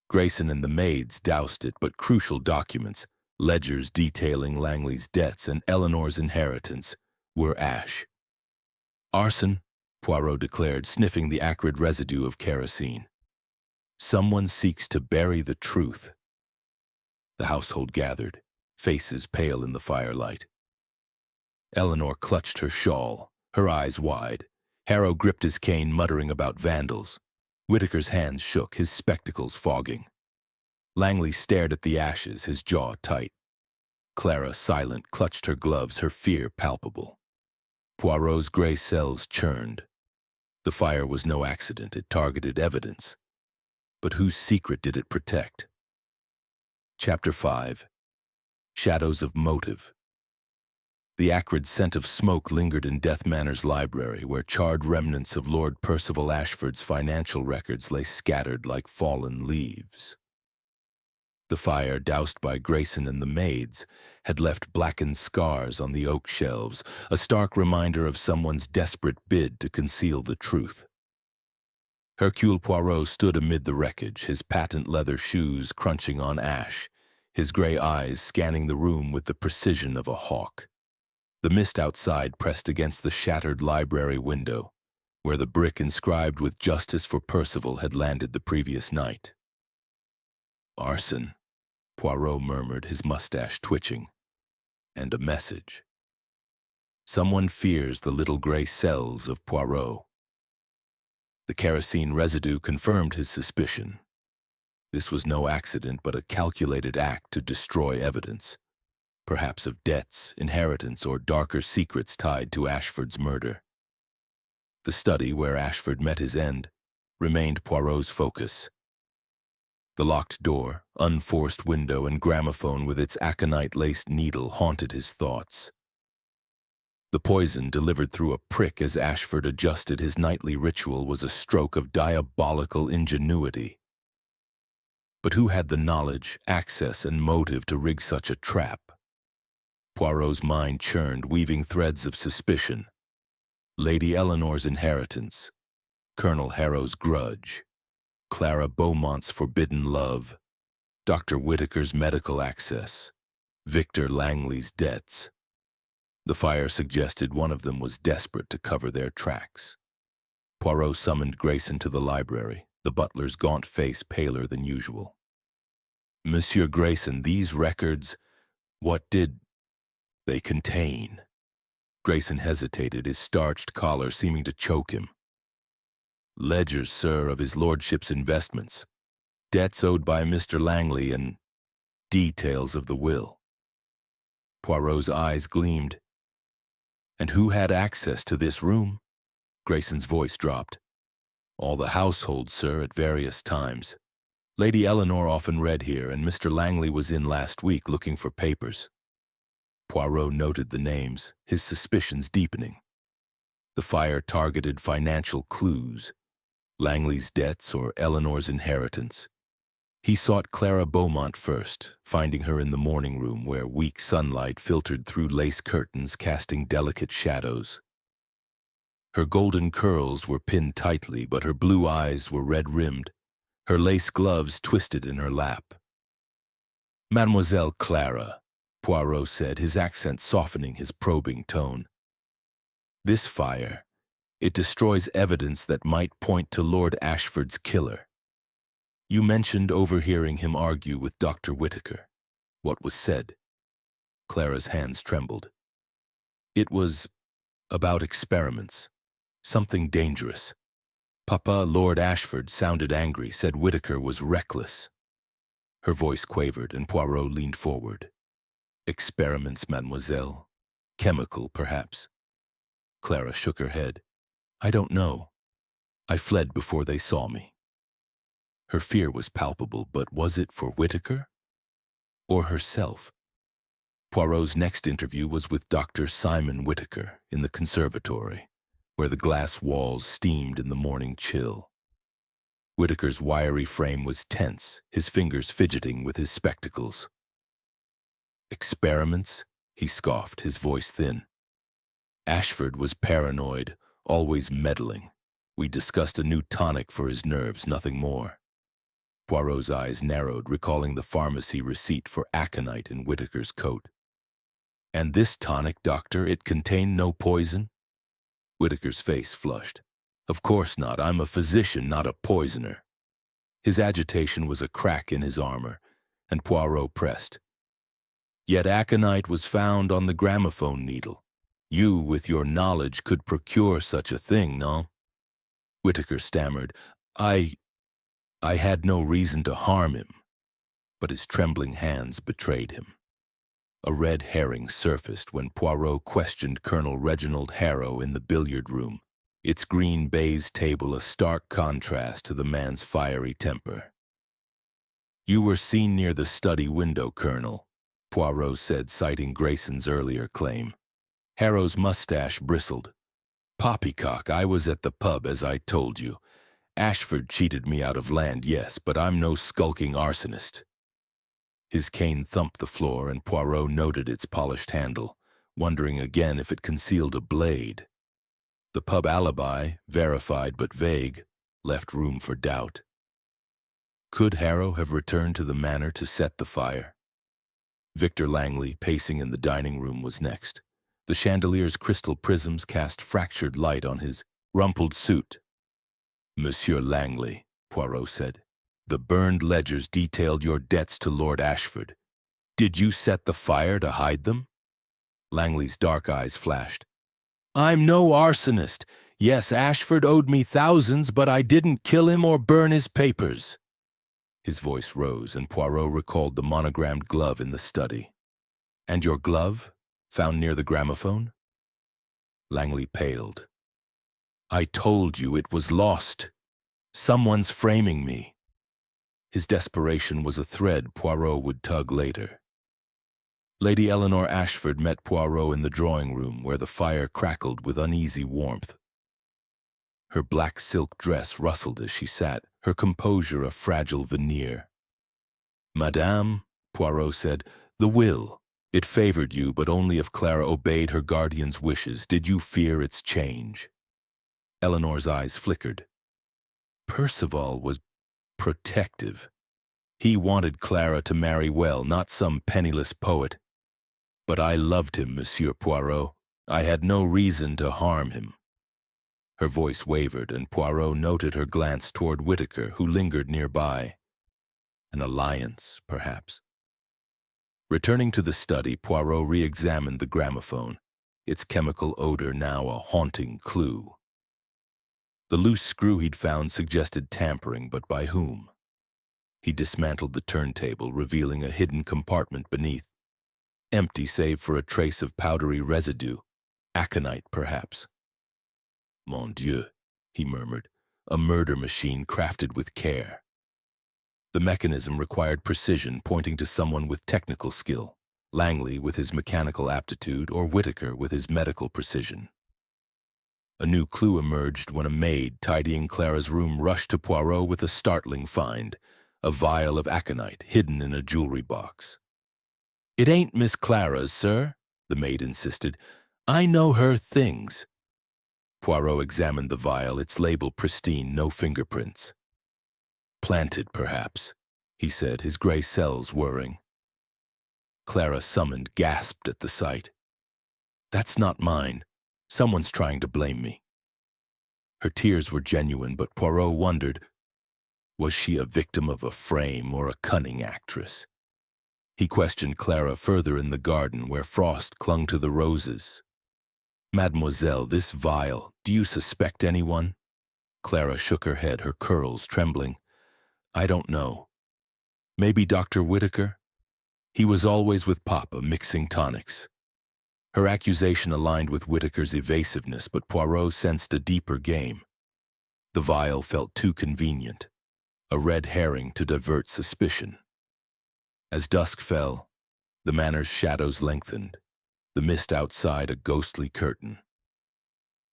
Grayson and the maids doused it, but crucial documents, ledgers detailing Langley's debts and Eleanor's inheritance, were ash. Arson, Poirot declared, sniffing the acrid residue of kerosene. Someone seeks to bury the truth. The household gathered, faces pale in the firelight. Eleanor clutched her shawl, her eyes wide. Harrow gripped his cane, muttering about vandals. Whitaker's hands shook, his spectacles fogging. Langley stared at the ashes, his jaw tight. Clara, silent, clutched her gloves, her fear palpable. Poirot's gray cells churned. The fire was no accident, it targeted evidence. But whose secret did it protect? Chapter 5. Shadows of Motive. The acrid scent of smoke lingered in Death Manor's library, where charred remnants of Lord Percival Ashford's financial records lay scattered like fallen leaves. The fire, doused by Grayson and the maids, had left blackened scars on the oak shelves, a stark reminder of someone's desperate bid to conceal the truth. Hercule Poirot stood amid the wreckage, his patent leather shoes crunching on ash, his gray eyes scanning the room with the precision of a hawk. The mist outside pressed against the shattered library window, where the brick inscribed with "Justice for Percival" had landed the previous night. Arson, Poirot murmured, his mustache twitching. And a message. Someone fears the little gray cells of Poirot. The kerosene residue confirmed his suspicion. This was no accident, but a calculated act to destroy evidence, perhaps of debts, inheritance, or darker secrets tied to Ashford's murder. The study, where Ashford met his end, remained Poirot's focus. The locked door, unforced window, and gramophone with its aconite-laced needle haunted his thoughts. The poison delivered through a prick as Ashford adjusted his nightly ritual was a stroke of diabolical ingenuity. But who had the knowledge, access, and motive to rig such a trap? Poirot's mind churned, weaving threads of suspicion. Lady Eleanor's inheritance, Colonel Harrow's grudge, Clara Beaumont's forbidden love, Dr. Whitaker's medical access, Victor Langley's debts. The fire suggested one of them was desperate to cover their tracks. Poirot summoned Grayson to the library, the butler's gaunt face paler than usual. "Monsieur Grayson, these records, what did they contain?" Grayson hesitated, his starched collar seeming to choke him. "Ledgers, sir, of his lordship's investments, debts owed by Mr. Langley, and details of the will." Poirot's eyes gleamed. "And who had access to this room?" Grayson's voice dropped. "All the household, sir, at various times. Lady Eleanor often read here, and Mr. Langley was in last week looking for papers." Poirot noted the names, his suspicions deepening. The fire targeted financial clues, Langley's debts or Eleanor's inheritance. He sought Clara Beaumont first, finding her in the morning room where weak sunlight filtered through lace curtains casting delicate shadows. Her golden curls were pinned tightly, but her blue eyes were red-rimmed, her lace gloves twisted in her lap. "Mademoiselle Clara," Poirot said, his accent softening his probing tone. "This fire, it destroys evidence that might point to Lord Ashford's killer. You mentioned overhearing him argue with Dr. Whitaker. What was said?" Clara's hands trembled. "It was about experiments, something dangerous. Papa, Lord Ashford, sounded angry, said Whitaker was reckless." Her voice quavered, and Poirot leaned forward. "Experiments, mademoiselle. Chemical, perhaps." Clara shook her head. "I don't know. I fled before they saw me." Her fear was palpable, but was it for Whitaker? Or herself? Poirot's next interview was with Dr. Simon Whitaker in the conservatory, where the glass walls steamed in the morning chill. Whitaker's wiry frame was tense, his fingers fidgeting with his spectacles. "Experiments?" he scoffed, his voice thin. "Ashford was paranoid, always meddling. We discussed a new tonic for his nerves, nothing more." Poirot's eyes narrowed, recalling the pharmacy receipt for aconite in Whitaker's coat. "And this tonic, doctor, it contained no poison?" Whitaker's face flushed. "Of course not. I'm a physician, not a poisoner." His agitation was a crack in his armor, and Poirot pressed. "Yet aconite was found on the gramophone needle. You, with your knowledge, could procure such a thing, no?" Whitaker stammered, I had no reason to harm him," but his trembling hands betrayed him. A red herring surfaced when Poirot questioned Colonel Reginald Harrow in the billiard room, its green baize table a stark contrast to the man's fiery temper. "You were seen near the study window, Colonel," Poirot said, citing Grayson's earlier claim. Harrow's mustache bristled. "Poppycock, I was at the pub, as I told you. Ashford cheated me out of land, yes, but I'm no skulking arsonist." His cane thumped the floor, and Poirot noted its polished handle, wondering again if it concealed a blade. The pub alibi, verified but vague, left room for doubt. Could Harrow have returned to the manor to set the fire? Victor Langley, pacing in the dining room, was next. The chandelier's crystal prisms cast fractured light on his rumpled suit. "Monsieur Langley," Poirot said, "the burned ledgers detailed your debts to Lord Ashford. Did you set the fire to hide them?" Langley's dark eyes flashed. "I'm no arsonist. Yes, Ashford owed me thousands, but I didn't kill him or burn his papers." His voice rose, and Poirot recalled the monogrammed glove in the study. "And your glove, found near the gramophone?" Langley paled. "I told you it was lost. Someone's framing me." His desperation was a thread Poirot would tug later. Lady Eleanor Ashford met Poirot in the drawing room, where the fire crackled with uneasy warmth. Her black silk dress rustled as she sat, her composure a fragile veneer. "Madame," Poirot said, "the will. It favored you, but only if Clara obeyed her guardian's wishes. Did you fear its change?" Eleanor's eyes flickered. "Percival was protective. He wanted Clara to marry well, not some penniless poet. But I loved him, Monsieur Poirot. I had no reason to harm him." Her voice wavered, and Poirot noted her glance toward Whitaker, who lingered nearby. An alliance, perhaps. Returning to the study, Poirot re-examined the gramophone, its chemical odor now a haunting clue. The loose screw he'd found suggested tampering, but by whom? He dismantled the turntable, revealing a hidden compartment beneath, empty save for a trace of powdery residue, aconite perhaps. "Mon Dieu," he murmured, "a murder machine crafted with care." The mechanism required precision, pointing to someone with technical skill, Langley with his mechanical aptitude, or Whitaker with his medical precision. A new clue emerged when a maid tidying Clara's room rushed to Poirot with a startling find, a vial of aconite hidden in a jewelry box. "It ain't Miss Clara's, sir," the maid insisted. "I know her things." Poirot examined the vial, its label pristine, no fingerprints. "Planted, perhaps," he said, his gray cells whirring. Clara, summoned, gasped at the sight. "That's not mine. Someone's trying to blame me." Her tears were genuine, but Poirot wondered, was she a victim of a frame or a cunning actress? He questioned Clara further in the garden, where frost clung to the roses. "Mademoiselle, this vial, do you suspect anyone?" Clara shook her head, her curls trembling. "I don't know. Maybe Dr. Whitaker? He was always with Papa, mixing tonics." Her accusation aligned with Whitaker's evasiveness, but Poirot sensed a deeper game. The vial felt too convenient. a red herring to divert suspicion. As dusk fell, the manor's shadows lengthened, the mist outside a ghostly curtain.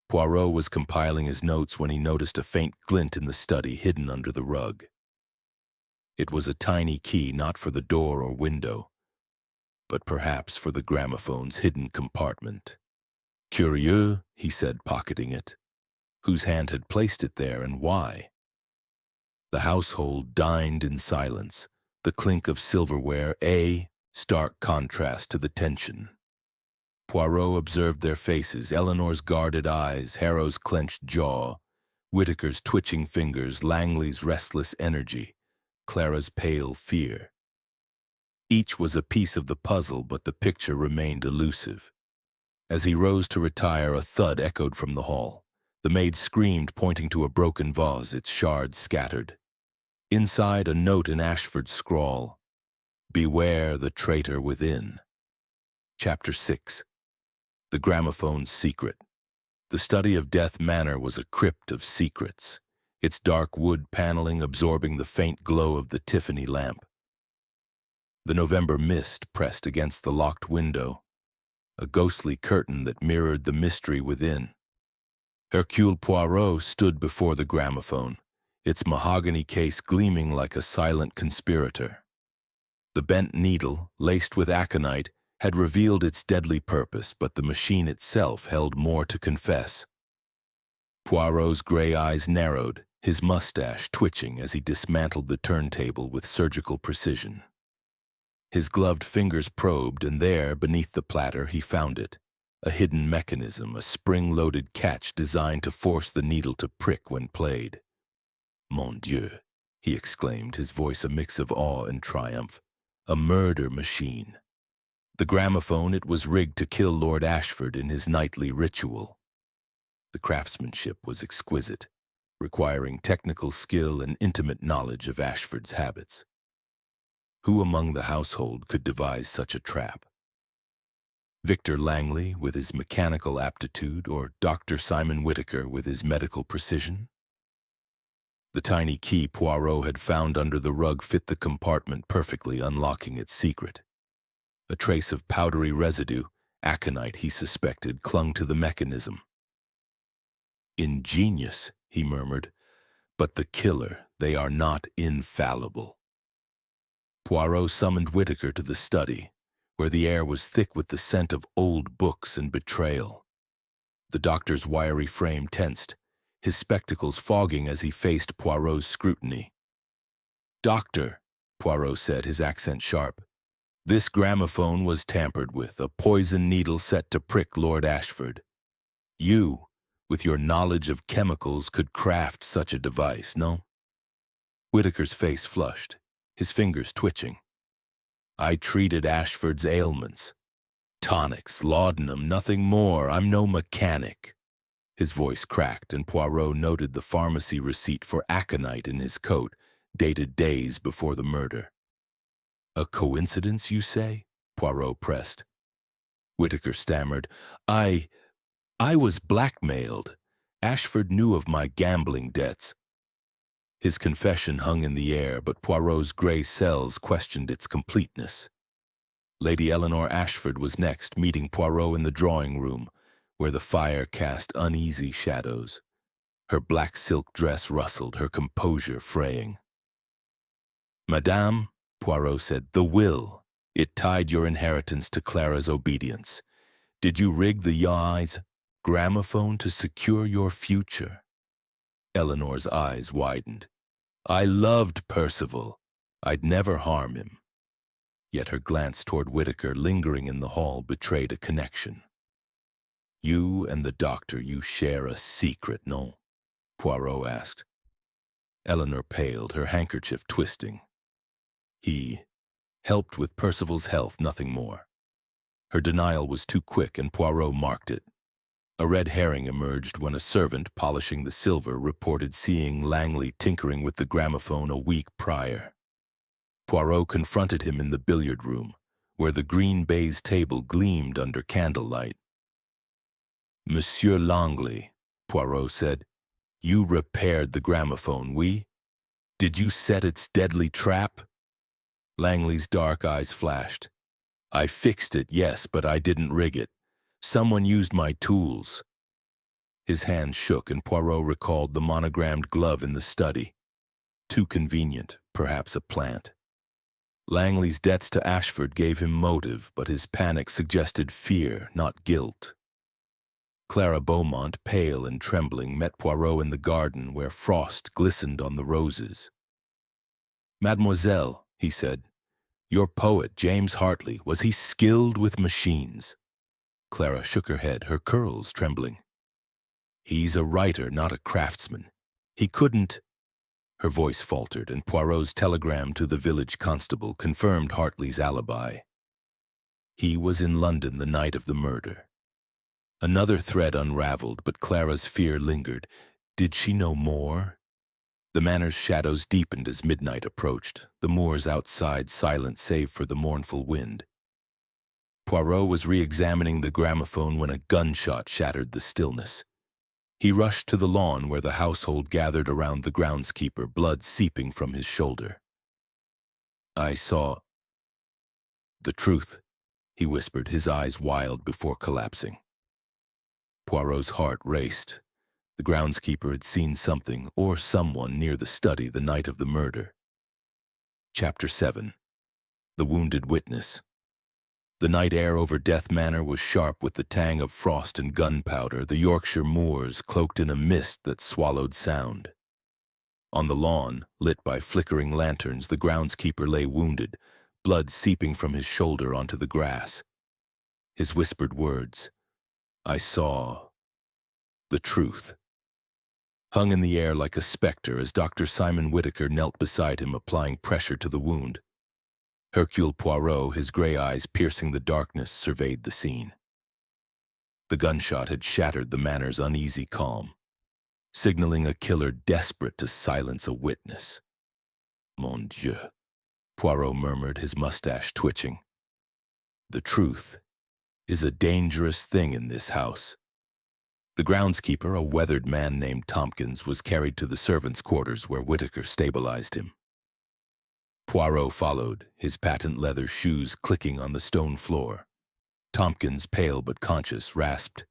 Poirot was compiling his notes when he noticed a faint glint in the study hidden under the rug. It was a tiny key not for the door or window, but perhaps for the gramophone's hidden compartment. Curieux, he said, pocketing it. Whose hand had placed it there and why? The household dined in silence, the clink of silverware a stark contrast to the tension. Poirot observed their faces, Eleanor's guarded eyes, Harrow's clenched jaw, Whitaker's twitching fingers, Langley's restless energy, Clara's pale fear. Each was a piece of the puzzle, but the picture remained elusive. As he rose to retire, a thud echoed from the hall. The maid screamed, pointing to a broken vase, its shards scattered. Inside, a note in Ashford's scrawl, "Beware the traitor within." Chapter 6. The Gramophone's Secret. The study of Death Manor was a crypt of secrets, its dark wood paneling absorbing the faint glow of the Tiffany lamp. The November mist pressed against the locked window, a ghostly curtain that mirrored the mystery within. Hercule Poirot stood before the gramophone, its mahogany case gleaming like a silent conspirator. The bent needle, laced with aconite, had revealed its deadly purpose, but the machine itself held more to confess. Poirot's gray eyes narrowed, his mustache twitching as he dismantled the turntable with surgical precision. His gloved fingers probed, and there, beneath the platter, he found it. A hidden mechanism, a spring-loaded catch designed to force the needle to prick when played. "Mon Dieu," he exclaimed, his voice a mix of awe and triumph. "A murder machine." The gramophone, it was rigged to kill Lord Ashford in his nightly ritual. The craftsmanship was exquisite, requiring technical skill and intimate knowledge of Ashford's habits. Who among the household could devise such a trap? Victor Langley with his mechanical aptitude, or Dr. Simon Whitaker with his medical precision? The tiny key Poirot had found under the rug fit the compartment perfectly, unlocking its secret. A trace of powdery residue, aconite he suspected, clung to the mechanism. "Ingenious," he murmured, "but the killer, they are not infallible." Poirot summoned Whitaker to the study, where the air was thick with the scent of old books and betrayal. The doctor's wiry frame tensed, his spectacles fogging as he faced Poirot's scrutiny. "Doctor," Poirot said, his accent sharp, "this gramophone was tampered with, a poison needle set to prick Lord Ashford. You, with your knowledge of chemicals, could craft such a device, no?" Whitaker's face flushed, his fingers twitching. "I treated Ashford's ailments. Tonics, laudanum, nothing more. I'm no mechanic." His voice cracked, and Poirot noted the pharmacy receipt for aconite in his coat, dated days before the murder. "A coincidence, you say?" Poirot pressed. Whitaker stammered, I was blackmailed. Ashford knew of my gambling debts." His confession hung in the air, but Poirot's gray cells questioned its completeness. Lady Eleanor Ashford was next, meeting Poirot in the drawing room, where the fire cast uneasy shadows. Her black silk dress rustled, her composure fraying. "Madame," Poirot said, "the will. It tied your inheritance to Clara's obedience. Did you rig the Yai's gramophone to secure your future?" Eleanor's eyes widened. "I loved Percival. I'd never harm him." Yet her glance toward Whitaker, lingering in the hall, betrayed a connection. "You and the doctor, you share a secret, no?" Poirot asked. Eleanor paled, her handkerchief twisting. "He helped with Percival's health, nothing more." Her denial was too quick, and Poirot marked it. A red herring emerged when a servant, polishing the silver, reported seeing Langley tinkering with the gramophone a week prior. Poirot confronted him in the billiard room, where the green baize table gleamed under candlelight. "Monsieur Langley," Poirot said, "you repaired the gramophone, oui?" Did you set its deadly trap? Langley's dark eyes flashed. I fixed it, yes, but I didn't rig it. Someone used my tools. His hand shook, and Poirot recalled the monogrammed glove in the study. Too convenient, perhaps a plant. Langley's debts to Ashford gave him motive, but his panic suggested fear, not guilt. Clara Beaumont, pale and trembling, met Poirot in the garden where frost glistened on the roses. "Mademoiselle," he said, "your poet, James Hartley, was he skilled with machines?" Clara shook her head, her curls trembling. "He's a writer, not a craftsman. He couldn't—" Her voice faltered, and Poirot's telegram to the village constable confirmed Hartley's alibi. He was in London the night of the murder. Another thread unraveled, but Clara's fear lingered. Did she know more? The manor's shadows deepened as midnight approached, the moors outside silent save for the mournful wind. Poirot was re-examining the gramophone when a gunshot shattered the stillness. He rushed to the lawn where the household gathered around the groundskeeper, blood seeping from his shoulder. "I saw the truth," he whispered, his eyes wild before collapsing. Poirot's heart raced. The groundskeeper had seen something or someone near the study the night of the murder. Chapter 7. The Wounded Witness. The night air over Death Manor was sharp with the tang of frost and gunpowder, the Yorkshire moors cloaked in a mist that swallowed sound. On the lawn, lit by flickering lanterns, the groundskeeper lay wounded, blood seeping from his shoulder onto the grass. His whispered words, "I saw the truth," hung in the air like a specter as Dr. Simon Whittaker knelt beside him, applying pressure to the wound. Hercule Poirot, his gray eyes piercing the darkness, surveyed the scene. The gunshot had shattered the manor's uneasy calm, signaling a killer desperate to silence a witness. "Mon Dieu," Poirot murmured, his mustache twitching. "The truth is a dangerous thing in this house." The groundskeeper, a weathered man named Tompkins, was carried to the servants' quarters where Whittaker stabilized him. Poirot followed, his patent leather shoes clicking on the stone floor. Tompkins, pale but conscious, rasped,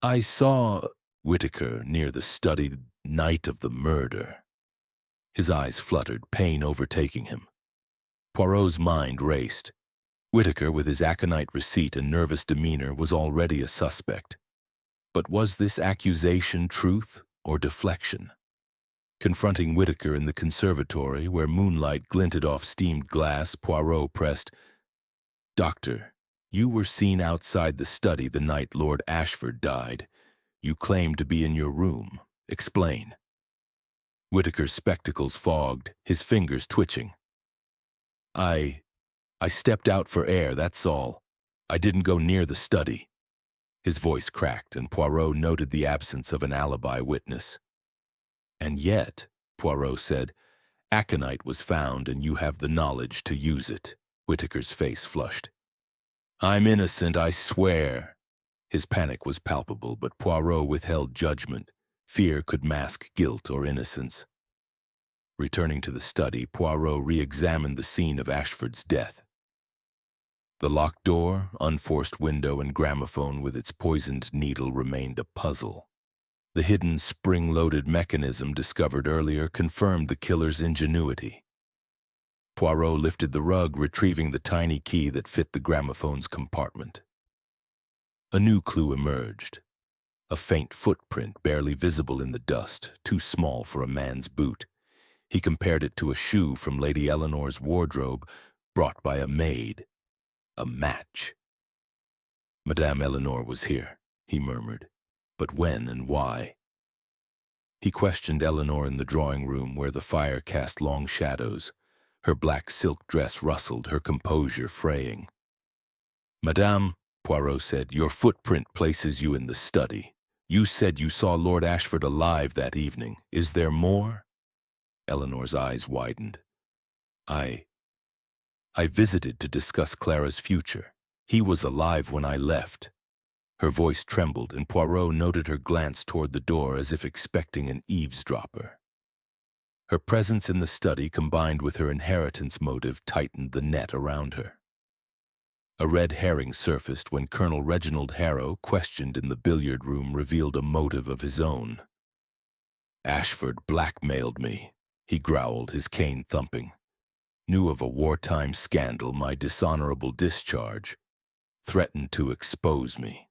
"I saw Whittaker near the study night of the murder." His eyes fluttered, pain overtaking him. Poirot's mind raced. Whittaker, with his aconite receipt and nervous demeanor, was already a suspect. But was this accusation truth or deflection? Confronting Whittaker in the conservatory, where moonlight glinted off steamed glass, Poirot pressed, "Doctor, you were seen outside the study the night Lord Ashford died. You claimed to be in your room. Explain." Whittaker's spectacles fogged, his fingers twitching. I stepped out for air, that's all. I didn't go near the study." His voice cracked, and Poirot noted the absence of an alibi witness. "And yet," Poirot said, "aconite was found and you have the knowledge to use it." Whittaker's face flushed. "I'm innocent, I swear." His panic was palpable, but Poirot withheld judgment. Fear could mask guilt or innocence. Returning to the study, Poirot re-examined the scene of Ashford's death. The locked door, unforced window, and gramophone with its poisoned needle remained a puzzle. The hidden spring-loaded mechanism discovered earlier confirmed the killer's ingenuity. Poirot lifted the rug, retrieving the tiny key that fit the gramophone's compartment. A new clue emerged. A faint footprint barely visible in the dust, too small for a man's boot. He compared it to a shoe from Lady Eleanor's wardrobe, brought by a maid. A match. "Madame Eleanor was here," he murmured. "But when and why?" He questioned Eleanor in the drawing room where the fire cast long shadows. Her black silk dress rustled, her composure fraying. "Madame," Poirot said, "your footprint places you in the study. You said you saw Lord Ashford alive that evening. Is there more?" Eleanor's eyes widened. I visited to discuss Clara's future. He was alive when I left." Her voice trembled, and Poirot noted her glance toward the door as if expecting an eavesdropper. Her presence in the study combined with her inheritance motive tightened the net around her. A red herring surfaced when Colonel Reginald Harrow, questioned in the billiard room, revealed a motive of his own. "Ashford blackmailed me," he growled, his cane thumping. "Knew of a wartime scandal, my dishonorable discharge. Threatened to expose me."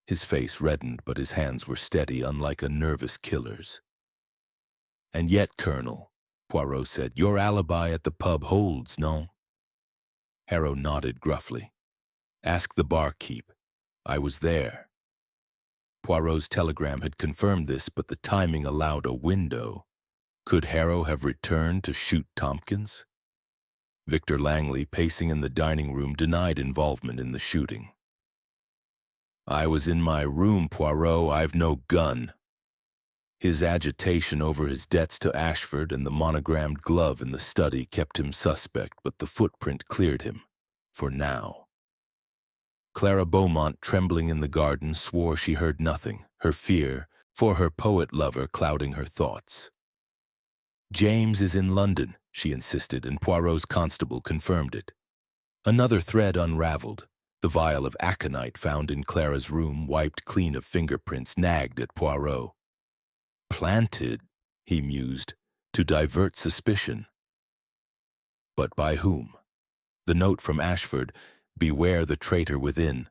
His face reddened, but his hands were steady, unlike a nervous killer's. "And yet, Colonel," Poirot said, "your alibi at the pub holds, no?" Harrow nodded gruffly. "Ask the barkeep. I was there." Poirot's telegram had confirmed this, but the timing allowed a window. Could Harrow have returned to shoot Tompkins? Victor Langley, pacing in the dining room, denied involvement in the shooting. "I was in my room, Poirot. I've no gun." His agitation over his debts to Ashford and the monogrammed glove in the study kept him suspect, but the footprint cleared him, for now. Clara Beaumont, trembling in the garden, swore she heard nothing, her fear for her poet-lover clouding her thoughts. "James is in London," she insisted, and Poirot's constable confirmed it. Another thread unraveled. The vial of aconite found in Clara's room, wiped clean of fingerprints, nagged at Poirot. "Planted," he mused, "to divert suspicion." But by whom? The note from Ashford, "Beware the traitor within,"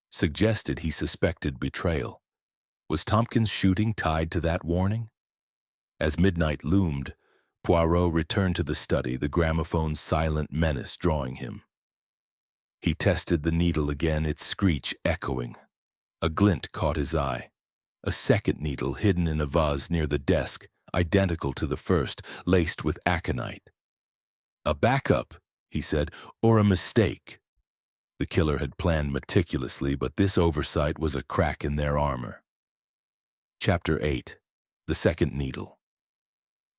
suggested he suspected betrayal. Was Tompkins' shooting tied to that warning? As midnight loomed, Poirot returned to the study, the gramophone's silent menace drawing him. He tested the needle again, its screech echoing. A glint caught his eye. A second needle hidden in a vase near the desk, identical to the first, laced with aconite. "A backup," he said, "or a mistake." The killer had planned meticulously, but this oversight was a crack in their armor. Chapter 8. The Second Needle.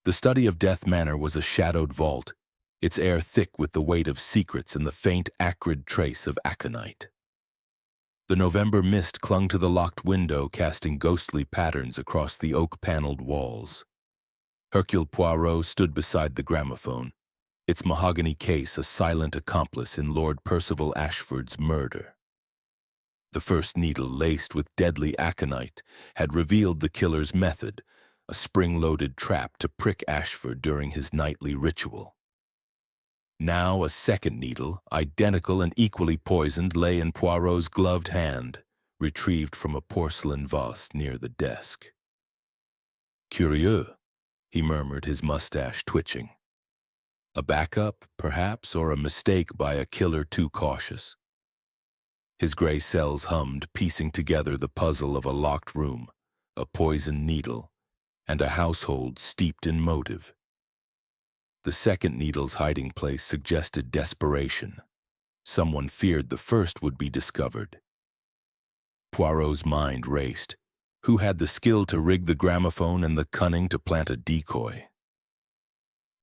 The study of Death Manor was a shadowed vault, its air thick with the weight of secrets and the faint, acrid trace of aconite. The November mist clung to the locked window, casting ghostly patterns across the oak-paneled walls. Hercule Poirot stood beside the gramophone, its mahogany case a silent accomplice in Lord Percival Ashford's murder. The first needle, laced with deadly aconite, had revealed the killer's method, a spring-loaded trap to prick Ashford during his nightly ritual. Now a second needle, identical and equally poisoned, lay in Poirot's gloved hand, retrieved from a porcelain vase near the desk. "Curieux," he murmured, his mustache twitching. A backup, perhaps, or a mistake by a killer too cautious. His gray cells hummed, piecing together the puzzle of a locked room, a poisoned needle, and a household steeped in motive. The second needle's hiding place suggested desperation. Someone feared the first would be discovered. Poirot's mind raced. Who had the skill to rig the gramophone and the cunning to plant a decoy?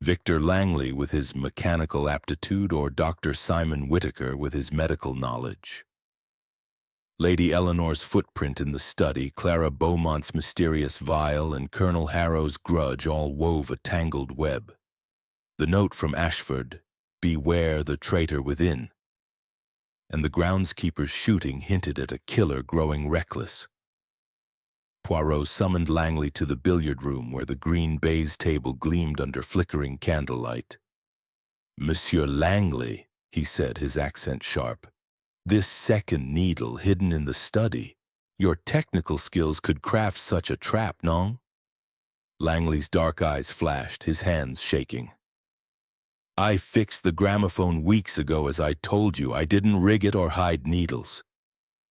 Victor Langley with his mechanical aptitude, or Dr. Simon Whittaker with his medical knowledge? Lady Eleanor's footprint in the study, Clara Beaumont's mysterious vial, and Colonel Harrow's grudge all wove a tangled web. The note from Ashford, "Beware the traitor within," and the groundskeeper's shooting hinted at a killer growing reckless. Poirot summoned Langley to the billiard room where the green baize table gleamed under flickering candlelight. "Monsieur Langley," he said, his accent sharp, "this second needle hidden in the study. Your technical skills could craft such a trap, non?" Langley's dark eyes flashed, his hands shaking. "I fixed the gramophone weeks ago, as I told you. I didn't rig it or hide needles."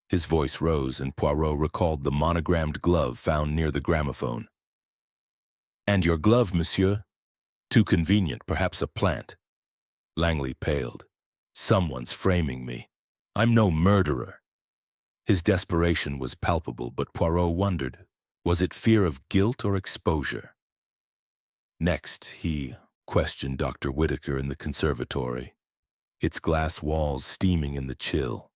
His voice rose, and Poirot recalled the monogrammed glove found near the gramophone. "And your glove, monsieur? Too convenient, perhaps a plant." Langley paled. "Someone's framing me. I'm no murderer." His desperation was palpable, but Poirot wondered, was it fear of guilt or exposure? Next, he questioned Dr. Whittaker in the conservatory, its glass walls steaming in the chill.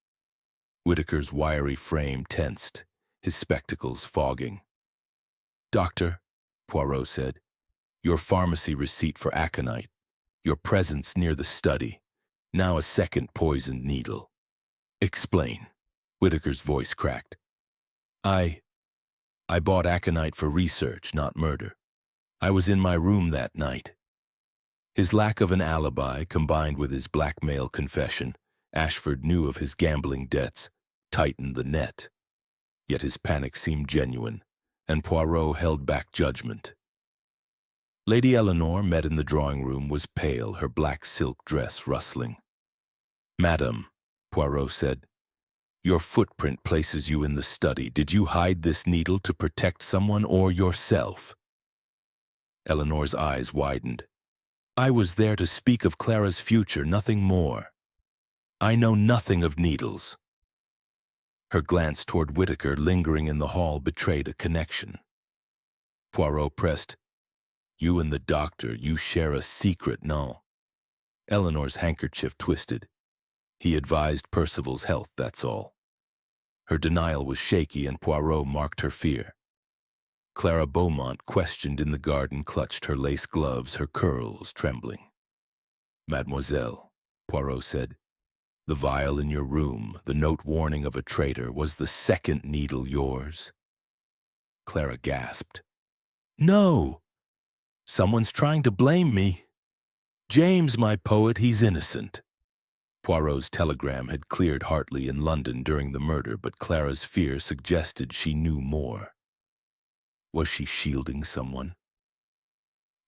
Whittaker's wiry frame tensed, his spectacles fogging. "Doctor," Poirot said, Your pharmacy receipt for aconite. Your presence near the study. Now a second poisoned needle. Explain. Whitaker's voice cracked. I bought aconite for research, not murder. I was in my room that night. His lack of an alibi, combined with his blackmail confession, Ashford knew of his gambling debts, tightened the net. Yet his panic seemed genuine, and Poirot held back judgment. Lady Eleanor, met in the drawing room, was pale, her black silk dress rustling. "Madam," Poirot said, "your footprint places you in the study. Did you hide this needle to protect someone or yourself?" Eleanor's eyes widened. "I was there to speak of Clara's future, nothing more. I know nothing of needles." Her glance toward Whitaker, lingering in the hall, betrayed a connection. Poirot pressed, "You and the doctor, you share a secret, no?" Eleanor's handkerchief twisted. "He advised Percival's health, that's all." Her denial was shaky, and Poirot marked her fear. Clara Beaumont, questioned in the garden, clutched her lace gloves, her curls trembling. "Mademoiselle," Poirot said, "the vial in your room, the note warning of a traitor, was the second needle yours?" Clara gasped. "No! Someone's trying to blame me. James, my poet, he's innocent." Poirot's telegram had cleared Hartley in London during the murder, but Clara's fear suggested she knew more. Was she shielding someone?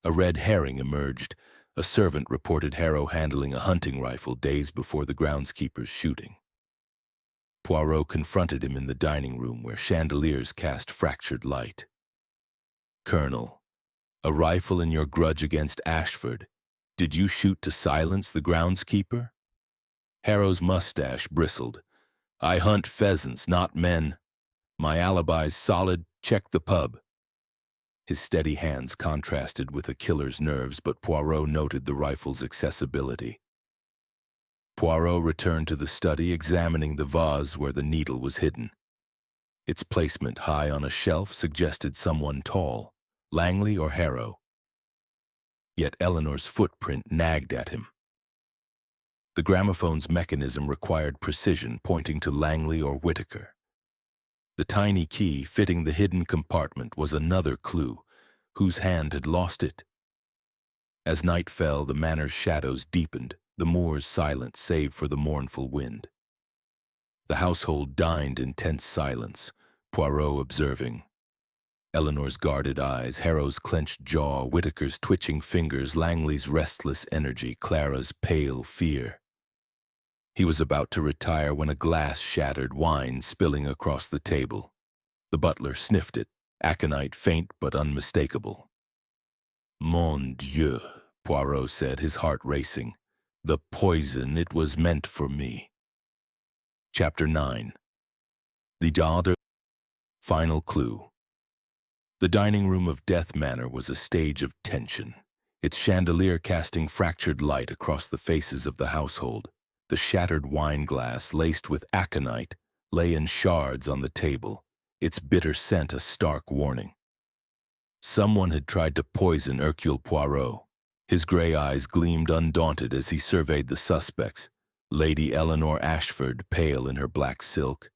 A red herring emerged. A servant reported Harrow handling a hunting rifle days before the groundskeeper's shooting. Poirot confronted him in the dining room, where chandeliers cast fractured light. "Colonel, a rifle in your grudge against Ashford. Did you shoot to silence the groundskeeper?" Harrow's mustache bristled. "I hunt pheasants, not men. My alibi's solid. Check the pub." His steady hands contrasted with the killer's nerves, but Poirot noted the rifle's accessibility. Poirot returned to the study, examining the vase where the needle was hidden. Its placement high on a shelf suggested someone tall, Langley or Harrow. Yet Eleanor's footprint nagged at him. The gramophone's mechanism required precision, pointing to Langley or Whitaker. The tiny key fitting the hidden compartment was another clue. Whose hand had lost it? As night fell, the manor's shadows deepened, the moors silent save for the mournful wind. The household dined in tense silence, Poirot observing. Eleanor's guarded eyes, Harrow's clenched jaw, Whitaker's twitching fingers, Langley's restless energy, Clara's pale fear. He was about to retire when a glass shattered, wine spilling across the table. The butler sniffed it, aconite faint but unmistakable. "Mon Dieu," Poirot said, his heart racing. "The poison, it was meant for me." Chapter 9. The Daughter. Final clue. The dining room of Death Manor was a stage of tension, its chandelier casting fractured light across the faces of the household. The shattered wine glass, laced with aconite, lay in shards on the table, its bitter scent a stark warning. Someone had tried to poison Hercule Poirot. His gray eyes gleamed undaunted as he surveyed the suspects. Lady Eleanor Ashford, pale in her black silk,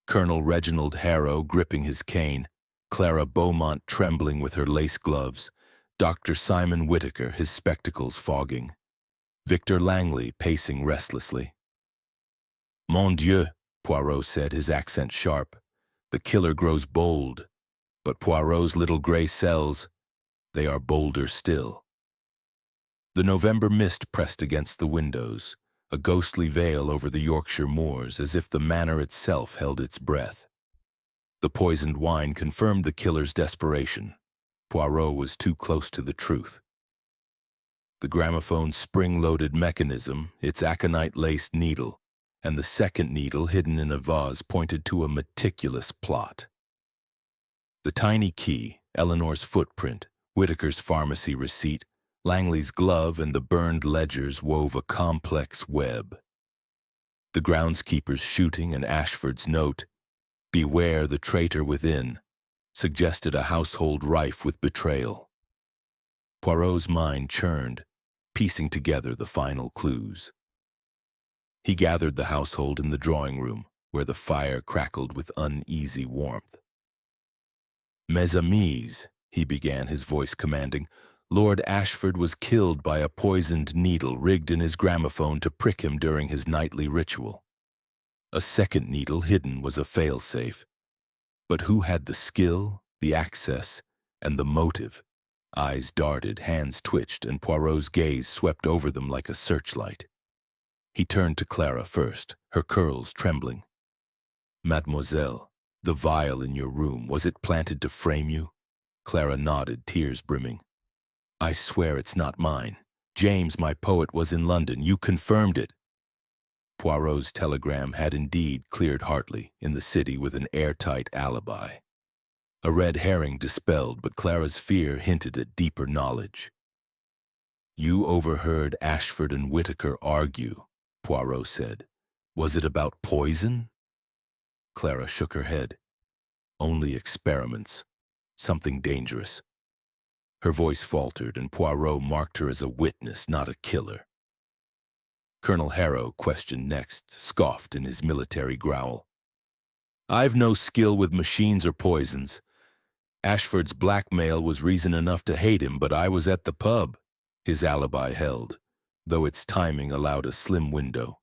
Colonel Reginald Harrow gripping his cane, Clara Beaumont trembling with her lace gloves, Dr. Simon Whitaker, his spectacles fogging, Victor Langley pacing restlessly. "Mon Dieu," Poirot said, his accent sharp. "The killer grows bold, but Poirot's little gray cells, they are bolder still." The November mist pressed against the windows, a ghostly veil over the Yorkshire moors, as if the manor itself held its breath. The poisoned wine confirmed the killer's desperation. Poirot was too close to the truth. The gramophone's spring-loaded mechanism, its aconite-laced needle, and the second needle hidden in a vase pointed to a meticulous plot. The tiny key, Eleanor's footprint, Whitaker's pharmacy receipt, Langley's glove, and the burned ledgers wove a complex web. The groundskeeper's shooting and Ashford's note, "Beware the traitor within," suggested a household rife with betrayal. Poirot's mind churned, piecing together the final clues. He gathered the household in the drawing room, where the fire crackled with uneasy warmth. "Mes amis," he began, his voice commanding, "Lord Ashford was killed by a poisoned needle rigged in his gramophone to prick him during his nightly ritual. A second needle hidden was a failsafe. But who had the skill, the access, and the motive?" Eyes darted, hands twitched, and Poirot's gaze swept over them like a searchlight. He turned to Clara first, her curls trembling. "Mademoiselle, the vial in your room, was it planted to frame you?" Clara nodded, tears brimming. "I swear it's not mine. James, my poet, was in London. You confirmed it." Poirot's telegram had indeed cleared Hartley in the city with an airtight alibi. A red herring dispelled, but Clara's fear hinted at deeper knowledge. "You overheard Ashford and Whittaker argue," Poirot said. "Was it about poison?" Clara shook her head. "Only experiments. Something dangerous." Her voice faltered, and Poirot marked her as a witness, not a killer. Colonel Harrow, questioned next, scoffed in his military growl. "I've no skill with machines or poisons. Ashford's blackmail was reason enough to hate him, but I was at the pub." His alibi held, though its timing allowed a slim window.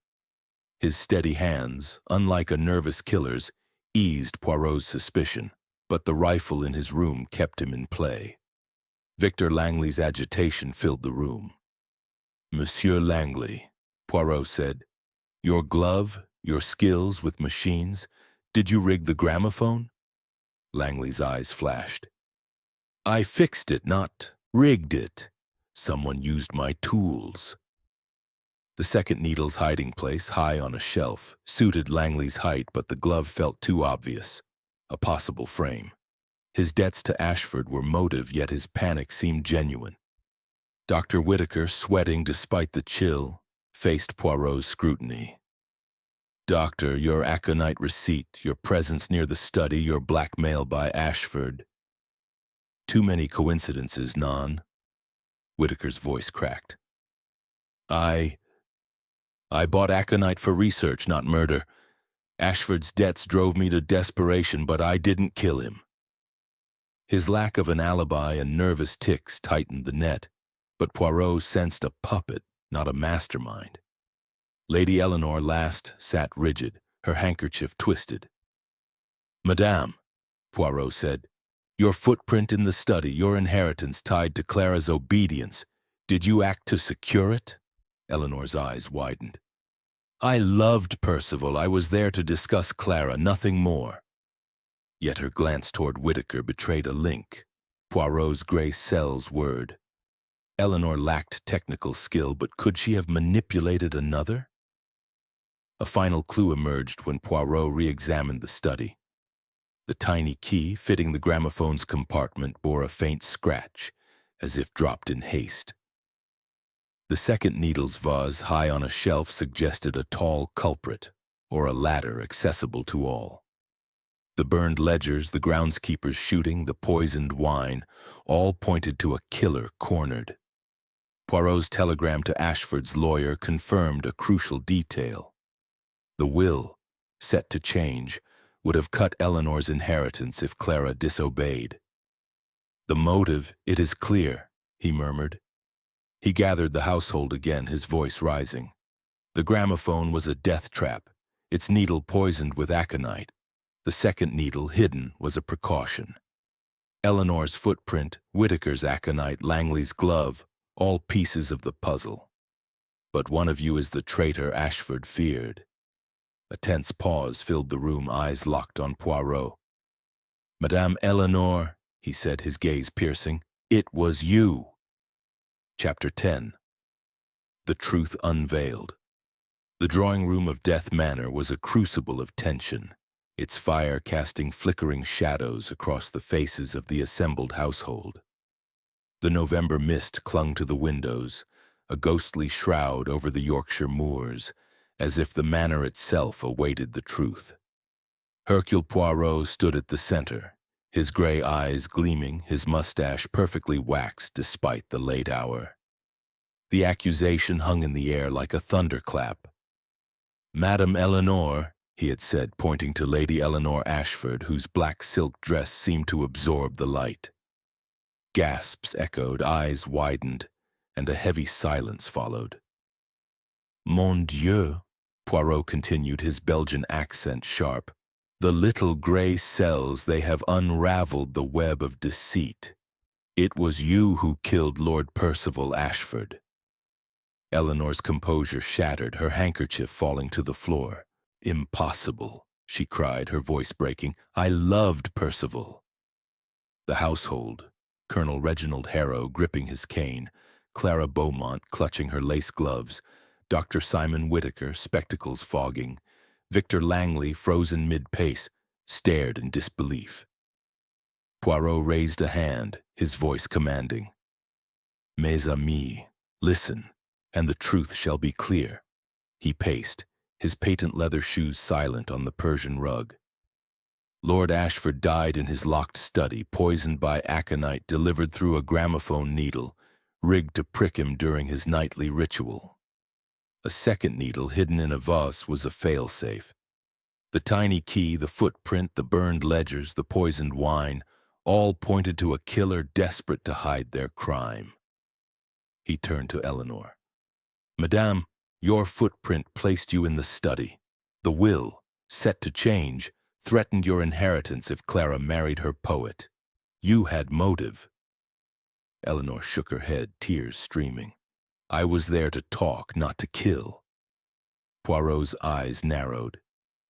His steady hands, unlike a nervous killer's, eased Poirot's suspicion, but the rifle in his room kept him in play. Victor Langley's agitation filled the room. "Monsieur Langley," Poirot said, "your glove, your skills with machines, did you rig the gramophone?" Langley's eyes flashed. "I fixed it, not rigged it. Someone used my tools." The second needle's hiding place, high on a shelf, suited Langley's height, but the glove felt too obvious. A possible frame. His debts to Ashford were motive, yet his panic seemed genuine. Dr. Whittaker, sweating despite the chill, faced Poirot's scrutiny. "Doctor, your aconite receipt, your presence near the study, your blackmail by Ashford. Too many coincidences, non." Whittaker's voice cracked. I bought aconite for research, not murder. Ashford's debts drove me to desperation, but I didn't kill him." His lack of an alibi and nervous tics tightened the net, but Poirot sensed a puppet, not a mastermind. Lady Eleanor last sat rigid, her handkerchief twisted. "Madame," Poirot said, "your footprint in the study, your inheritance tied to Clara's obedience, did you act to secure it?" Eleanor's eyes widened. "I loved Percival. I was there to discuss Clara, nothing more." Yet her glance toward Whittaker betrayed a link. Poirot's gray cell's word. Eleanor lacked technical skill, but could she have manipulated another? A final clue emerged when Poirot re-examined the study. The tiny key fitting the gramophone's compartment bore a faint scratch, as if dropped in haste. The second needle's vase high on a shelf suggested a tall culprit, or a ladder accessible to all. The burned ledgers, the groundskeeper's shooting, the poisoned wine, all pointed to a killer cornered. Poirot's telegram to Ashford's lawyer confirmed a crucial detail. The will, set to change, would have cut Eleanor's inheritance if Clara disobeyed. "The motive, it is clear," he murmured. He gathered the household again, his voice rising. The gramophone was a death trap, its needle poisoned with aconite. The second needle, hidden, was a precaution. Eleanor's footprint, Whittaker's aconite, Langley's glove, all pieces of the puzzle. But one of you is the traitor Ashford feared. A tense pause filled the room, eyes locked on Poirot. "Madame Eleanor," he said, his gaze piercing, "it was you." Chapter 10. The Truth Unveiled. The drawing room of Death Manor was a crucible of tension, its fire casting flickering shadows across the faces of the assembled household. The November mist clung to the windows, a ghostly shroud over the Yorkshire moors, as if the manor itself awaited the truth. Hercule Poirot stood at the center, his gray eyes gleaming, his mustache perfectly waxed despite the late hour. The accusation hung in the air like a thunderclap. "Madam Eleanor," he had said, pointing to Lady Eleanor Ashford, whose black silk dress seemed to absorb the light. Gasps echoed, eyes widened, and a heavy silence followed. "Mon Dieu," Poirot continued, his Belgian accent sharp. "The little gray cells, they have unraveled the web of deceit. It was you who killed Lord Percival Ashford." Eleanor's composure shattered, her handkerchief falling to the floor. "Impossible," she cried, her voice breaking. "I loved Percival." The household, Colonel Reginald Harrow gripping his cane, Clara Beaumont clutching her lace gloves, Dr. Simon Whittaker, spectacles fogging, Victor Langley, frozen mid-pace, stared in disbelief. Poirot raised a hand, his voice commanding. "Mes amis, listen, and the truth shall be clear." He paced, his patent leather shoes silent on the Persian rug. "Lord Ashford died in his locked study, poisoned by aconite delivered through a gramophone needle, rigged to prick him during his nightly ritual. A second needle hidden in a vase was a failsafe. The tiny key, the footprint, the burned ledgers, the poisoned wine, all pointed to a killer desperate to hide their crime." He turned to Eleanor. "Madame, your footprint placed you in the study. The will, set to change, threatened your inheritance if Clara married her poet. You had motive." Eleanor shook her head, tears streaming. "I was there to talk, not to kill." Poirot's eyes narrowed.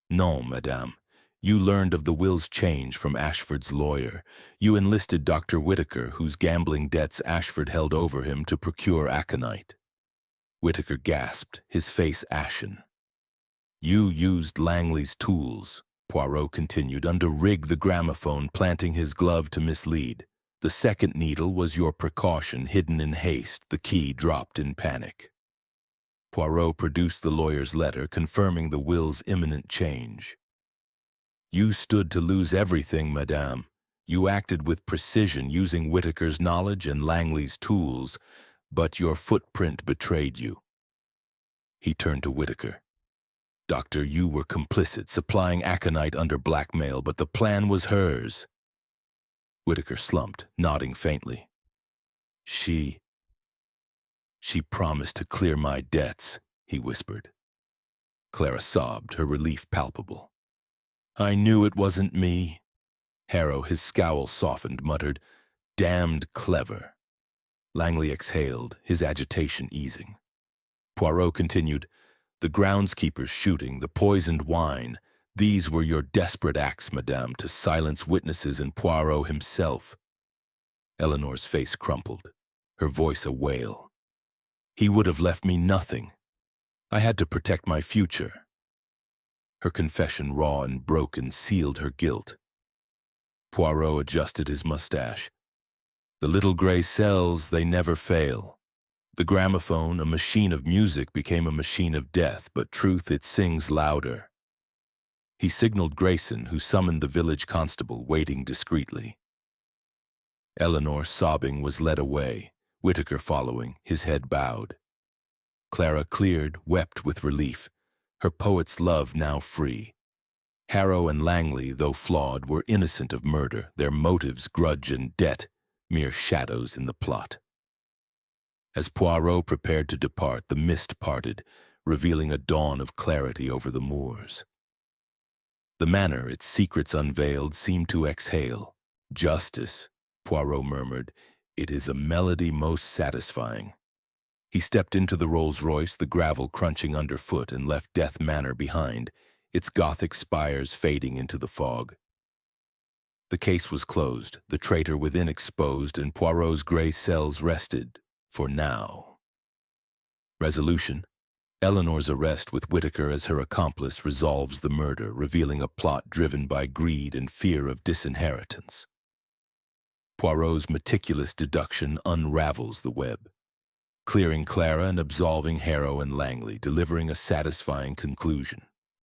"Non, madame. You learned of the will's change from Ashford's lawyer. You enlisted Dr. Whittaker, whose gambling debts Ashford held over him, to procure aconite." Whittaker gasped, his face ashen. "You used Langley's tools," Poirot continued, "rig the gramophone, planting his glove to mislead. The second needle was your precaution, hidden in haste, the key dropped in panic." Poirot produced the lawyer's letter, confirming the will's imminent change. "You stood to lose everything, madame. You acted with precision, using Whittaker's knowledge and Langley's tools, but your footprint betrayed you." He turned to Whittaker. "Doctor, you were complicit, supplying aconite under blackmail, but the plan was hers." Whittaker slumped, nodding faintly. She promised to clear my debts," he whispered. Clara sobbed, her relief palpable. "I knew it wasn't me." Harrow, his scowl softened, muttered, "Damned clever." Langley exhaled, his agitation easing. Poirot continued, "The groundskeeper's shooting, the poisoned wine, these were your desperate acts, madame, to silence witnesses and Poirot himself." Eleanor's face crumpled, her voice a wail. "He would have left me nothing. I had to protect my future." Her confession, raw and broken, sealed her guilt. Poirot adjusted his mustache. "The little gray cells, they never fail. The gramophone, a machine of music, became a machine of death, but truth, it sings louder." He signaled Grayson, who summoned the village constable, waiting discreetly. Eleanor, sobbing, was led away, Whittaker following, his head bowed. Clara cleared, wept with relief, her poet's love now free. Harrow and Langley, though flawed, were innocent of murder, their motives, grudge and debt, mere shadows in the plot. As Poirot prepared to depart, the mist parted, revealing a dawn of clarity over the moors. The manor, its secrets unveiled, seemed to exhale. "Justice," Poirot murmured, "it is a melody most satisfying." He stepped into the Rolls-Royce, the gravel crunching underfoot, and left Death Manor behind, its Gothic spires fading into the fog. The case was closed, the traitor within exposed, and Poirot's gray cells rested, for now. Resolution: Eleanor's arrest with Whittaker as her accomplice resolves the murder, revealing a plot driven by greed and fear of disinheritance. Poirot's meticulous deduction unravels the web, clearing Clara and absolving Harrow and Langley, delivering a satisfying conclusion.